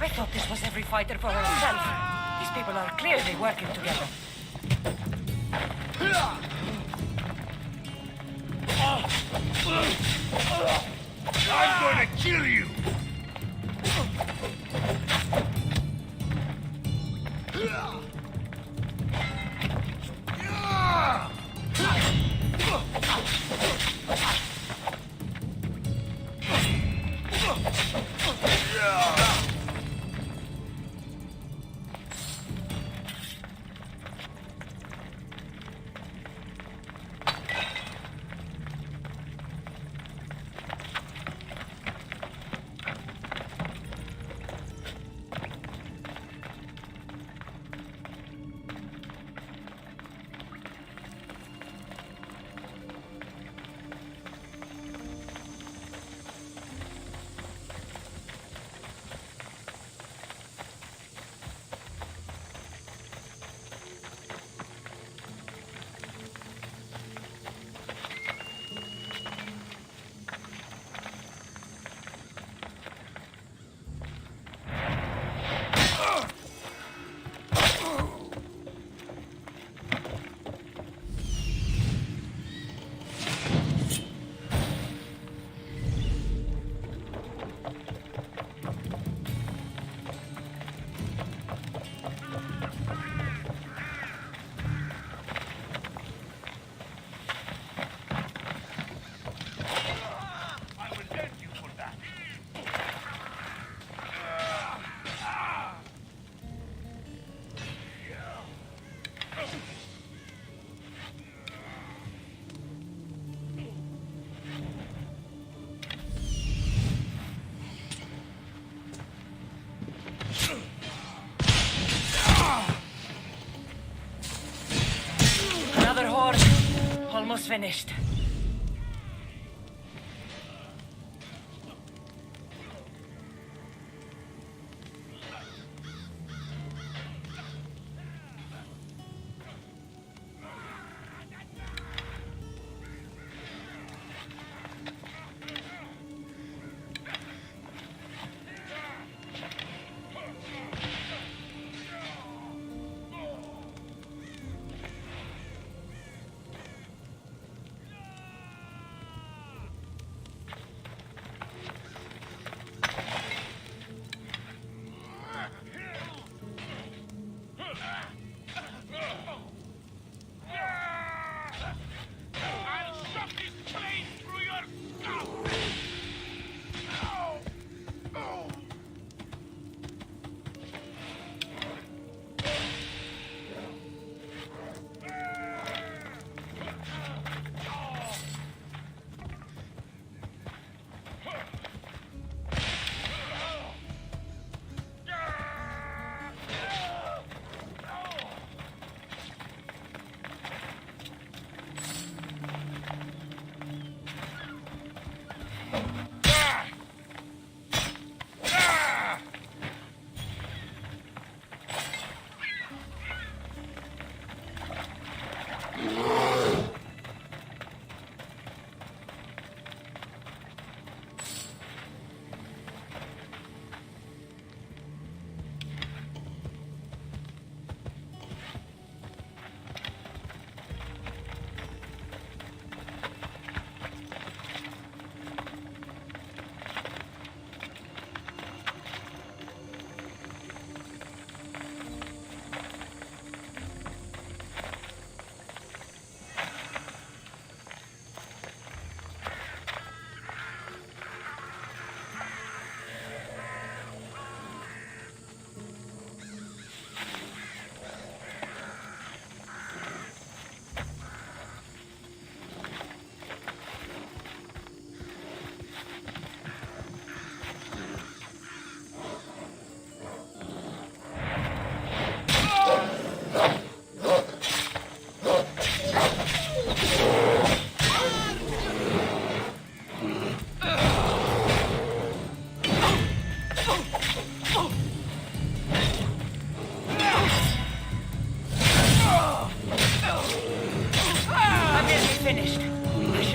I thought this was every fighter for herself. These people are clearly working together. I'm gonna kill you! Almost finished.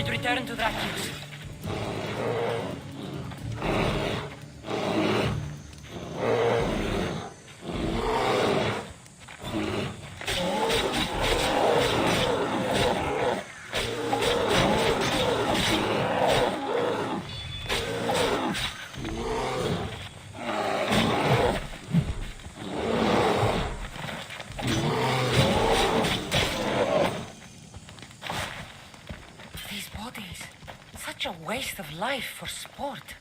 Return to Draculus. Such a waste of life for sport.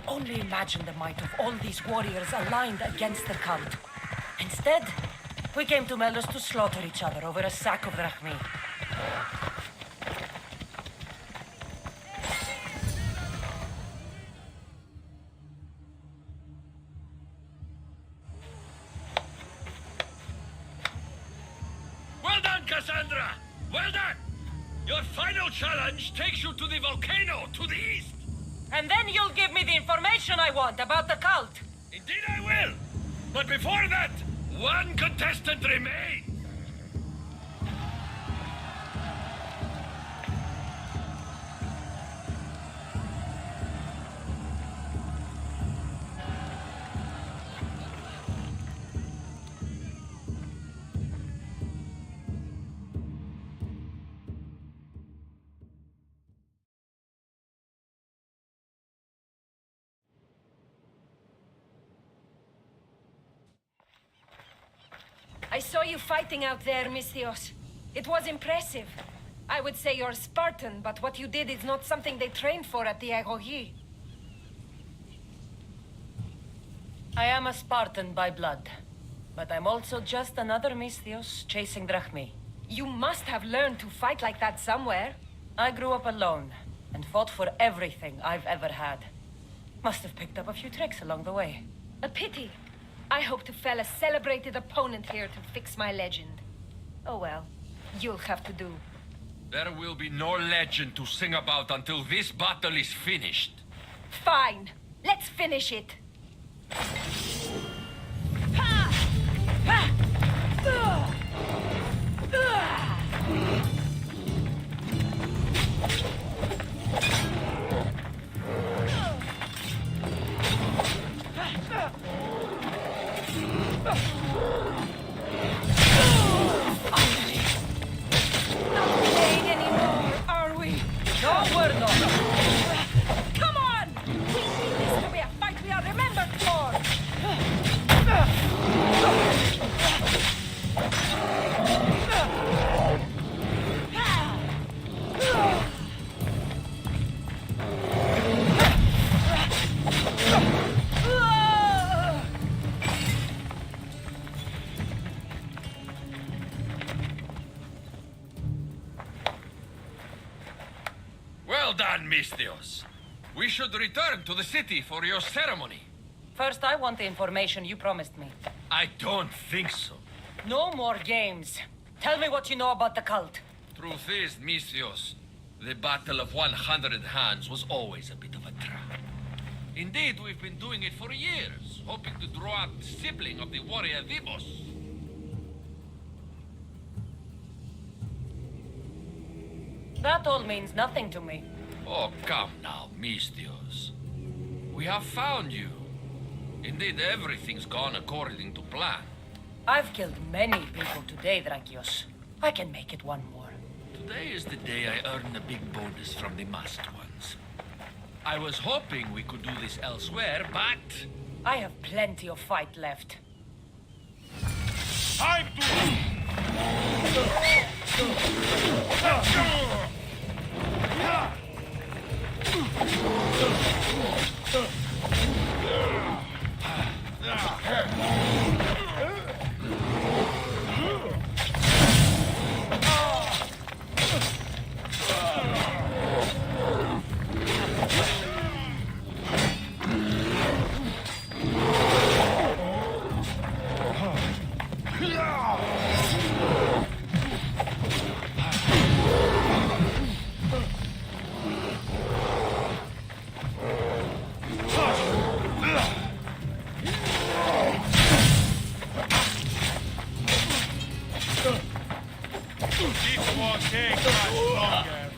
Only imagine the might of all these warriors aligned against the cult. Instead, we came to Melos to slaughter each other over a sack of drachmi. Well done, Cassandra! Well done! Your final challenge takes you to the volcano to the east. And then you'll give me the information I want about the cult. Indeed I will! But before that, one contestant remains! I saw you fighting out there, Misthios. It was impressive. I would say you're Spartan, but what you did is not something they trained for at the Agogi. I am a Spartan by blood, but I'm also just another Misthios chasing Drachmi. You must have learned to fight like that somewhere. I grew up alone and fought for everything I've ever had. Must have picked up a few tricks along the way. A pity. I hoped to fell a celebrated opponent here to fix my legend. Oh well, you'll have to do. There will be no legend to sing about until this battle is finished. Fine. Let's finish it. Ha! Ha! Finally! Not playing anymore, are we? No, we're not. Come on! We need this to be a fight we are remembered for! Well done, Misthios. We should return to the city for your ceremony. First, I want the information you promised me. I don't think so. No more games. Tell me what you know about the cult. Truth is, Misthios, the Battle of 100 Hands was always a bit of a trap. Indeed, we've been doing it for years, hoping to draw out the sibling of the warrior Demos. That all means nothing to me. Oh, come now, Misthios. We have found you. Indeed, everything's gone according to plan. I've killed many people today, Drakios. I can make it one more. Today is the day I earn a big bonus from the masked ones. I was hoping we could do this elsewhere, but... I have plenty of fight left. Time This won't take much longer.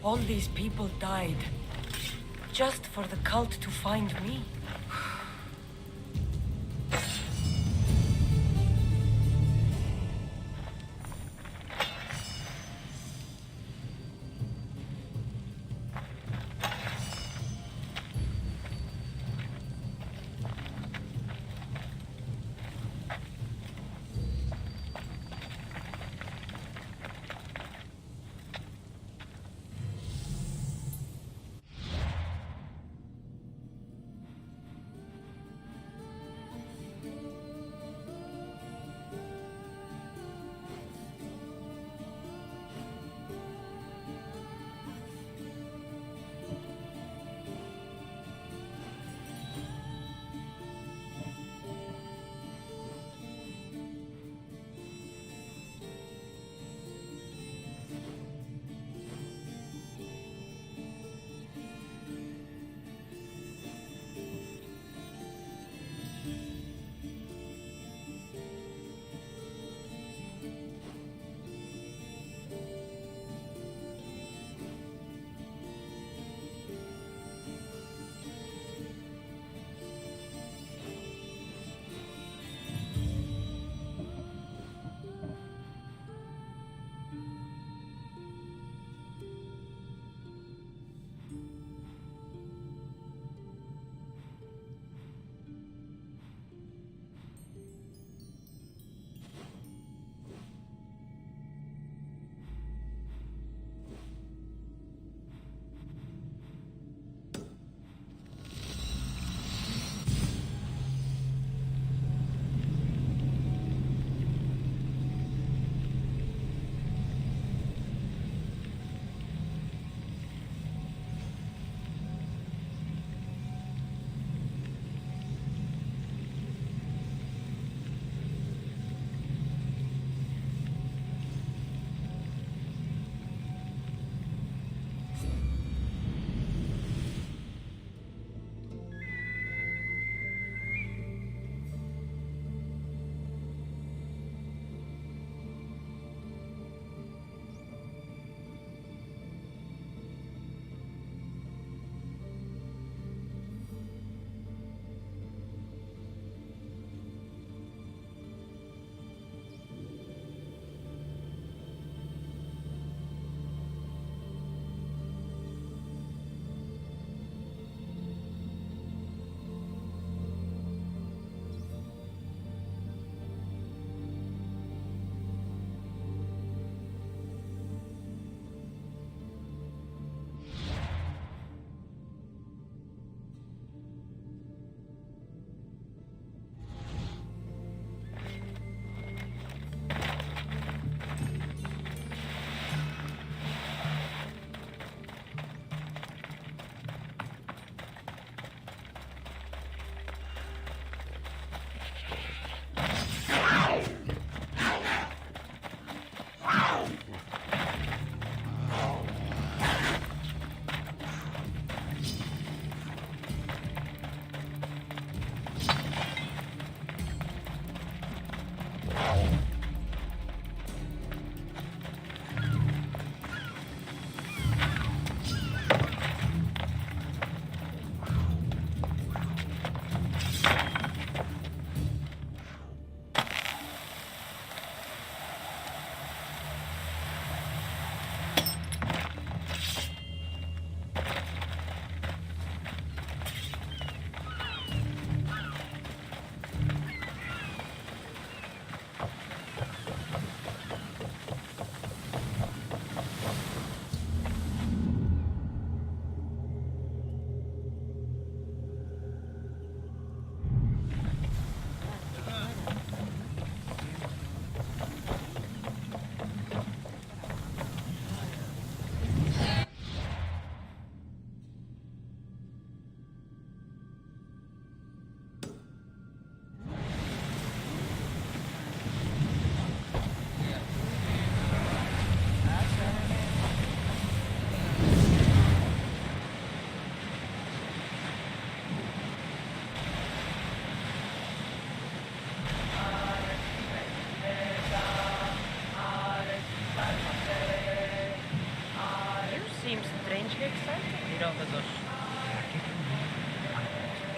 All these people died. Just for the cult to find me.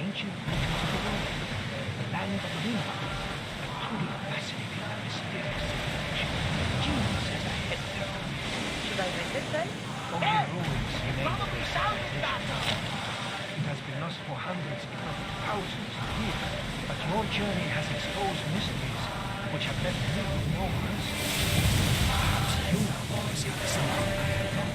Ancient the land of Luna. Truly fascinating and mysterious civilization. Genius is ahead there. Should I visit then? Only ruins remain of this civilization. It has been lost for hundreds, if not thousands of years. But your journey has exposed mysteries which have left me with no answer. Perhaps you will see something I have not.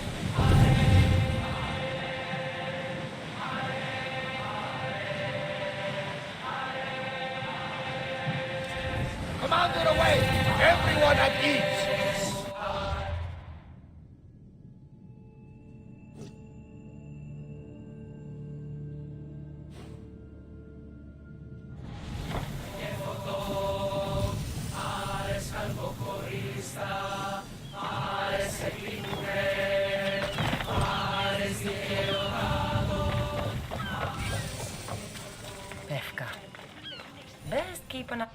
Commander away! Everyone at ease! Pefka. Best keep an eye.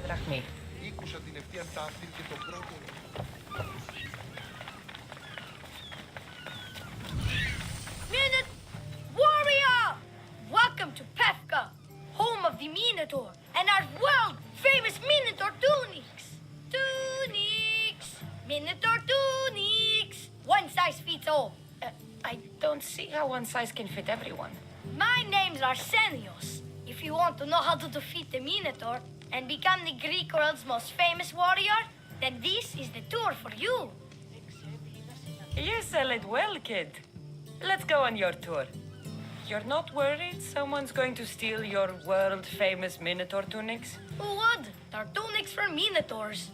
Drachmi. Ήκουσα την ευθεία ταύτη και τον πρώτο. Warrior! Welcome to Pefka, home of the Minotaur, and our world-famous Minotaur tunics. Tunics! Minotaur tunics! One size fits all. I don't see how one size can fit everyone. My name's Arsenios. If you want to know how to defeat the Minotaur and become the Greek world's most famous warrior, then this is the tour for you. You sell it well, kid. Let's go on your tour. You're not worried someone's going to steal your world-famous Minotaur tunics? Who would? They're tunics for Minotaurs.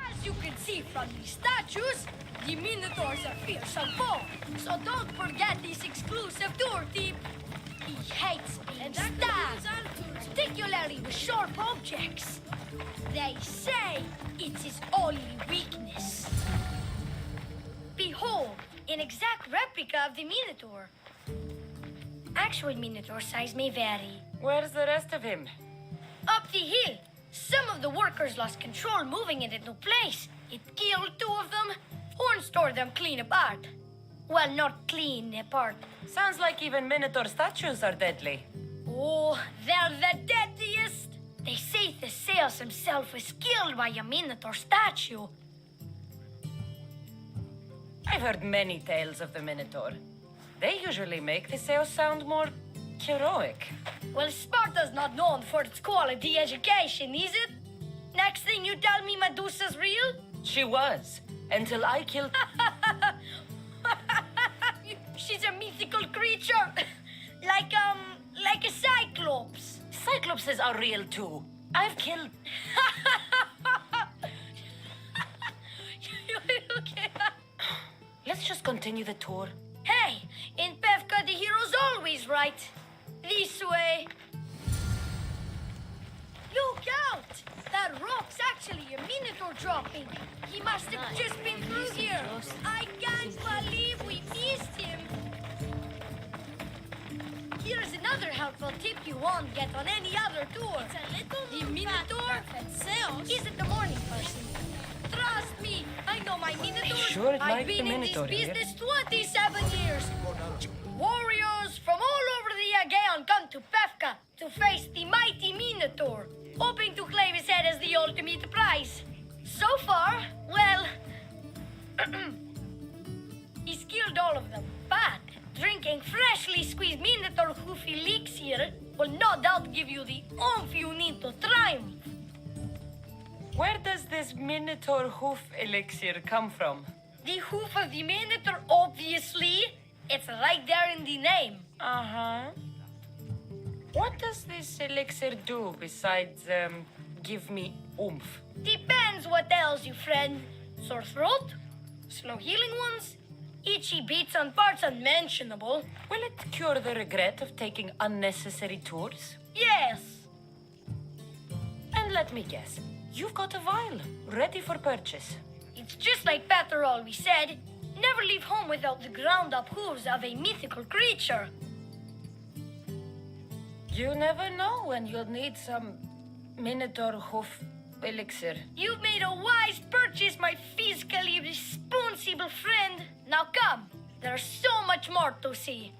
As you can see from these statues, the Minotaurs are fearsome foe. So don't forget this exclusive tour tip. He hates being stabbed, particularly with sharp objects. They say it's his only weakness. Behold, an exact replica of the Minotaur. Actual Minotaur size may vary. Where's the rest of him? Up the hill. Some of the workers lost control moving it into place. It killed two of them. Horns tore them clean apart. Well, not clean apart. Sounds like even Minotaur statues are deadly. Oh, they're the deadliest. They say Theseus himself was killed by a Minotaur statue. I've heard many tales of the Minotaur. They usually make Theseus sound more heroic. Well, Sparta's not known for its quality education, is it? Next thing you tell me Medusa's real? She was, until I killed... She's a mythical creature. Like a cyclops. Cyclopses are real too. I've killed... just continue the tour? Hey, in Pevka the hero's always right. This way. Look out! That rock's actually a Minotaur dropping. He must have just been through here. I can't believe we missed him. Here's another helpful tip you won't get on any other tour. The Minotaur isn't the morning person. Trust me, I know my Minotaur. Sure I've like the been in Minotaur this here. business 27 years. Warriors from all over the Aegean come to Pevka to face the mighty Minotaur, hoping to claim his head as the ultimate prize. So far, well, he's killed all of them, but drinking freshly squeezed Minotaur hoof elixir will no doubt give you the oomph you need to triumph. Where does this Minotaur hoof elixir come from? The hoof of the Minotaur, obviously. It's right there in the name. Uh-huh. What does this elixir do besides, give me oomph? Depends what ails you, friend. Sore throat? Slow healing wounds? Itchy beats on parts unmentionable? Will it cure the regret of taking unnecessary tours? Yes. And let me guess, you've got a vial ready for purchase. It's just like Peter always said. Never leave home without the ground-up hooves of a mythical creature. You never know when you'll need some Minotaur hoof elixir. You've made a wise purchase, my fiscally responsible friend. Now come, there's so much more to see.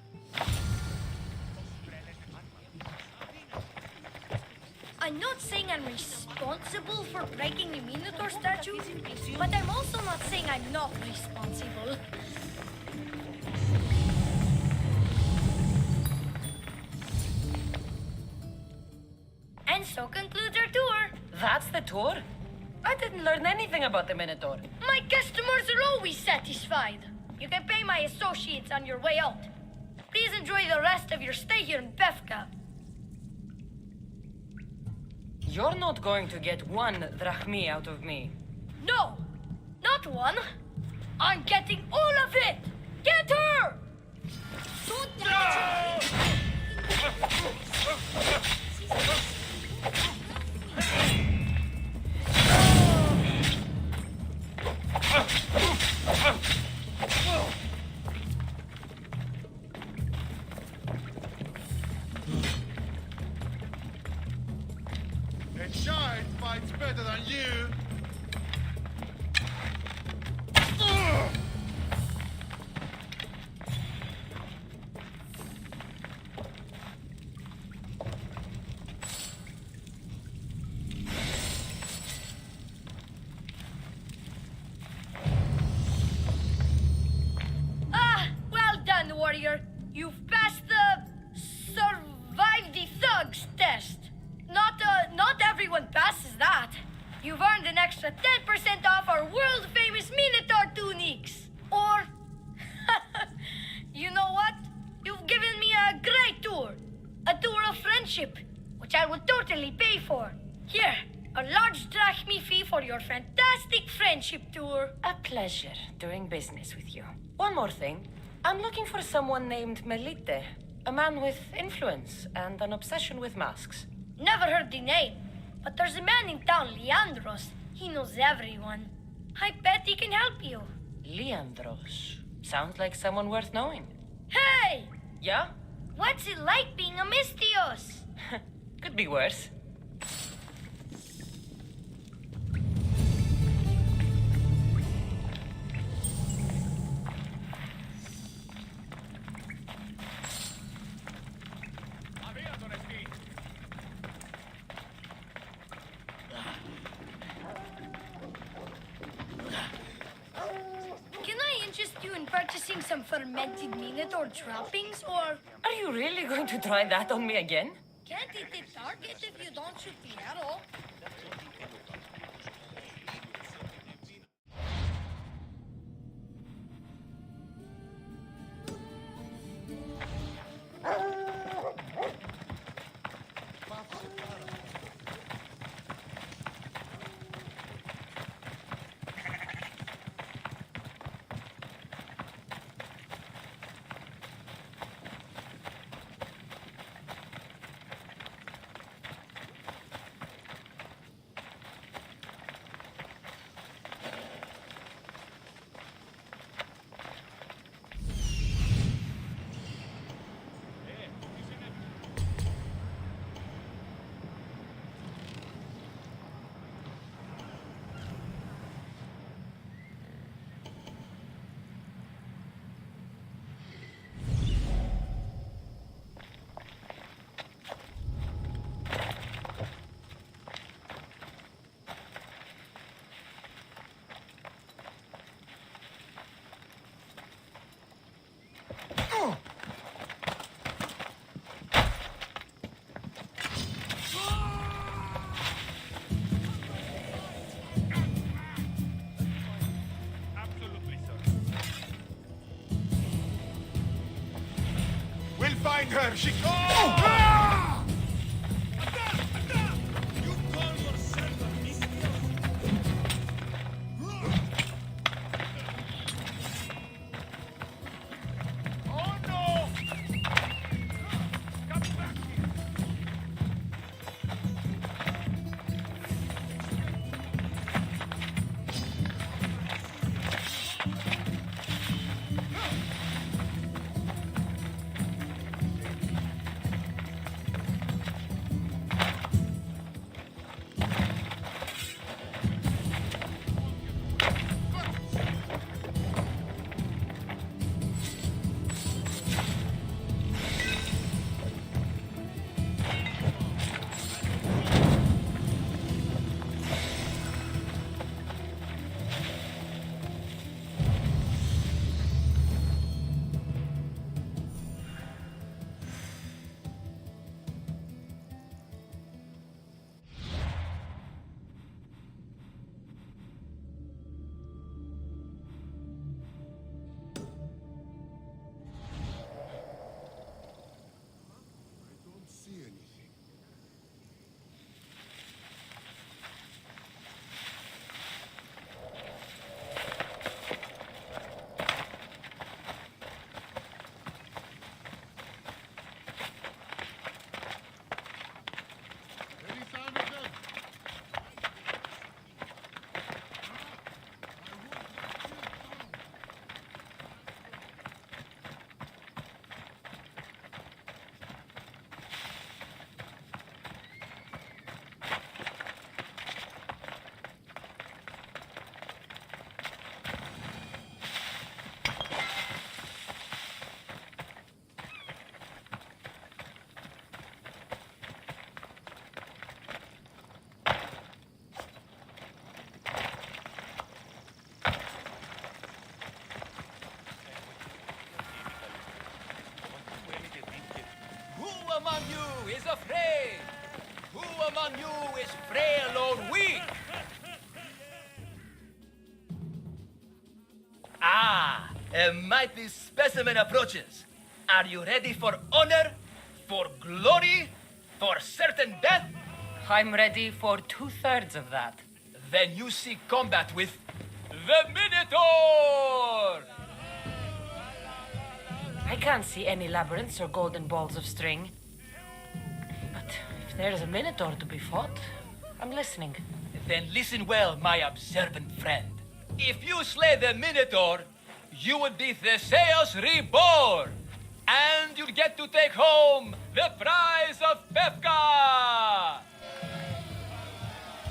I'm not saying I'm responsible for breaking the Minotaur statue, but I'm also not saying I'm not responsible. And so concludes our tour. That's the tour? I didn't learn anything about the Minotaur. My customers are always satisfied. You can pay my associates on your way out. Please enjoy the rest of your stay here in Pevka. You're not going to get one drachmi out of me. No, not one. I'm getting all of it. Get her! A child fights better than you. Well done, warrior. You've passed the survive the thugs test. Not everyone passes that. You've earned an extra 10% off our world-famous Minotaur tunics. Or, you know what? You've given me a great tour. A tour of friendship, which I will totally pay for. Here, a large drachmi fee for your fantastic friendship tour. A pleasure doing business with you. One more thing. I'm looking for someone named Melite. A man with influence and an obsession with masks. Never heard the name, but there's a man in town, Leandros. He knows everyone. I bet he can help you. Leandros. Sounds like someone worth knowing. Hey! Yeah? What's it like being a Mystios? Could be worse. Can I interest you in purchasing some fermented Minotaur droppings, or... Are you really going to try that on me again? Can't hit the target if you don't shoot the arrow. Find her! She... Oh no! Who among you is afraid? Who among you is frail or weak? Ah, a mighty specimen approaches. Are you ready for honor, for glory, for certain death? I'm ready for 2/3 of that. Then you seek combat with the Minotaur! I can't see any labyrinths or golden balls of string. But if there's a Minotaur to be fought, I'm listening. Then listen well, my observant friend. If you slay the Minotaur, you would be Theseus reborn! And you'd get to take home the prize of Pefka!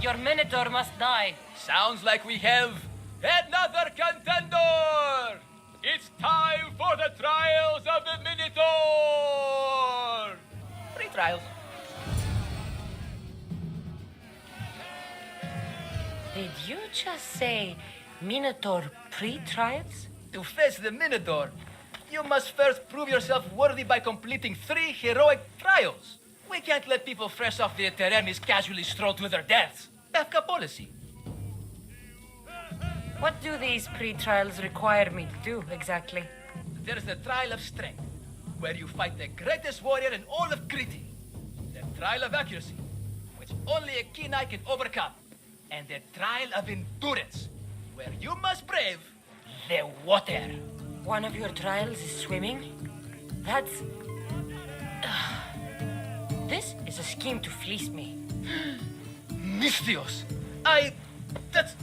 Your Minotaur must die. Sounds like we have another contender! It's time for the trials of the Minotaur! 3 trials. Did you just say Minotaur pre-trials? To face the Minotaur, you must first prove yourself worthy by completing 3 heroic trials. We can't let people fresh off the Eternis casually stroll to their deaths. Pefka policy. What do these pre-trials require me to do, exactly? There's the trial of strength, where you fight the greatest warrior in all of Crete. The trial of accuracy, which only a keen eye can overcome. And the trial of endurance, where you must brave the water. One of your trials is swimming? That's... This is a scheme to fleece me. Mystios! That's...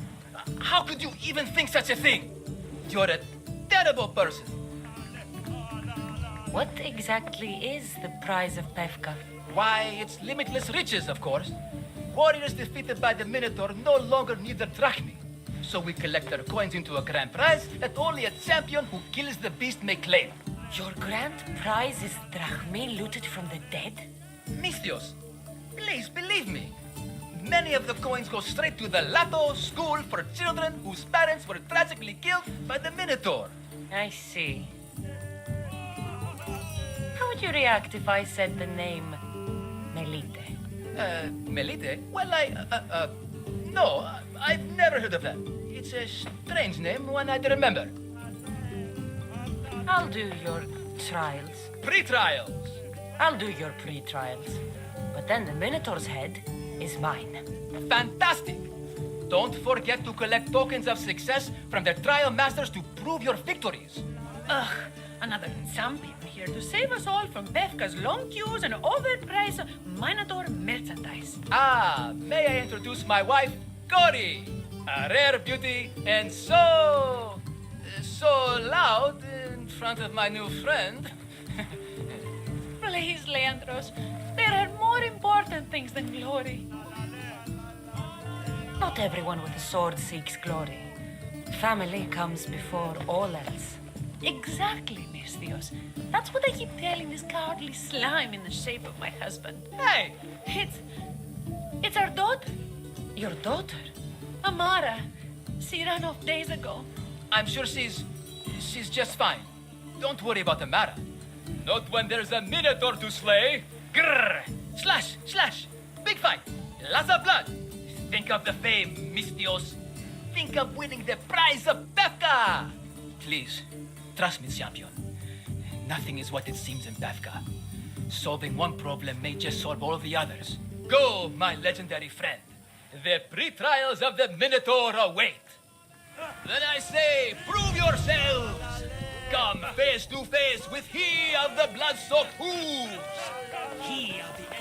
How could you even think such a thing? You're a terrible person. What exactly is the prize of Pefka? Why, it's limitless riches, of course. Warriors defeated by the Minotaur no longer need their drachmi. So we collect their coins into a grand prize that only a champion who kills the beast may claim. Your grand prize is drachmi looted from the dead? Mystios, please believe me. Many of the coins go straight to the Lato School for children whose parents were tragically killed by the Minotaur. I see. How would you react if I said the name Melite? Melite? Well, no, I've never heard of that. It's a strange name, one I'd remember. I'll do your Trials. Pre-trials. I'll do your pre-trials. But then the Minotaur's head is mine. Fantastic! Don't forget to collect tokens of success from the trial masters to prove your victories. Ugh, another champion here to save us all from Befka's long queues and overpriced Minotaur merchandise. Ah, may I introduce my wife, Cory? A rare beauty and so loud in front of my new friend. Please, Leandros, there are more important things than glory. Not everyone with a sword seeks glory. Family comes before all else. Exactly, Misthios. That's what I keep telling this cowardly slime in the shape of my husband. Hey! It's our daughter, Your daughter? Amara. She ran off days ago. I'm sure she's just fine. Don't worry about Amara. Not when there's a Minotaur to slay. Grrr! Slash! Slash! Big fight! Lots of blood! Think of the fame, Misthios. Think of winning the prize of Befka! Please, trust me, champion. Nothing is what it seems in Befka. Solving one problem may just solve all the others. Go, my legendary friend. The pre-trials of the Minotaur await. Then I say, prove yourselves! Come face to face with he of the blood-soaked hooves! He of the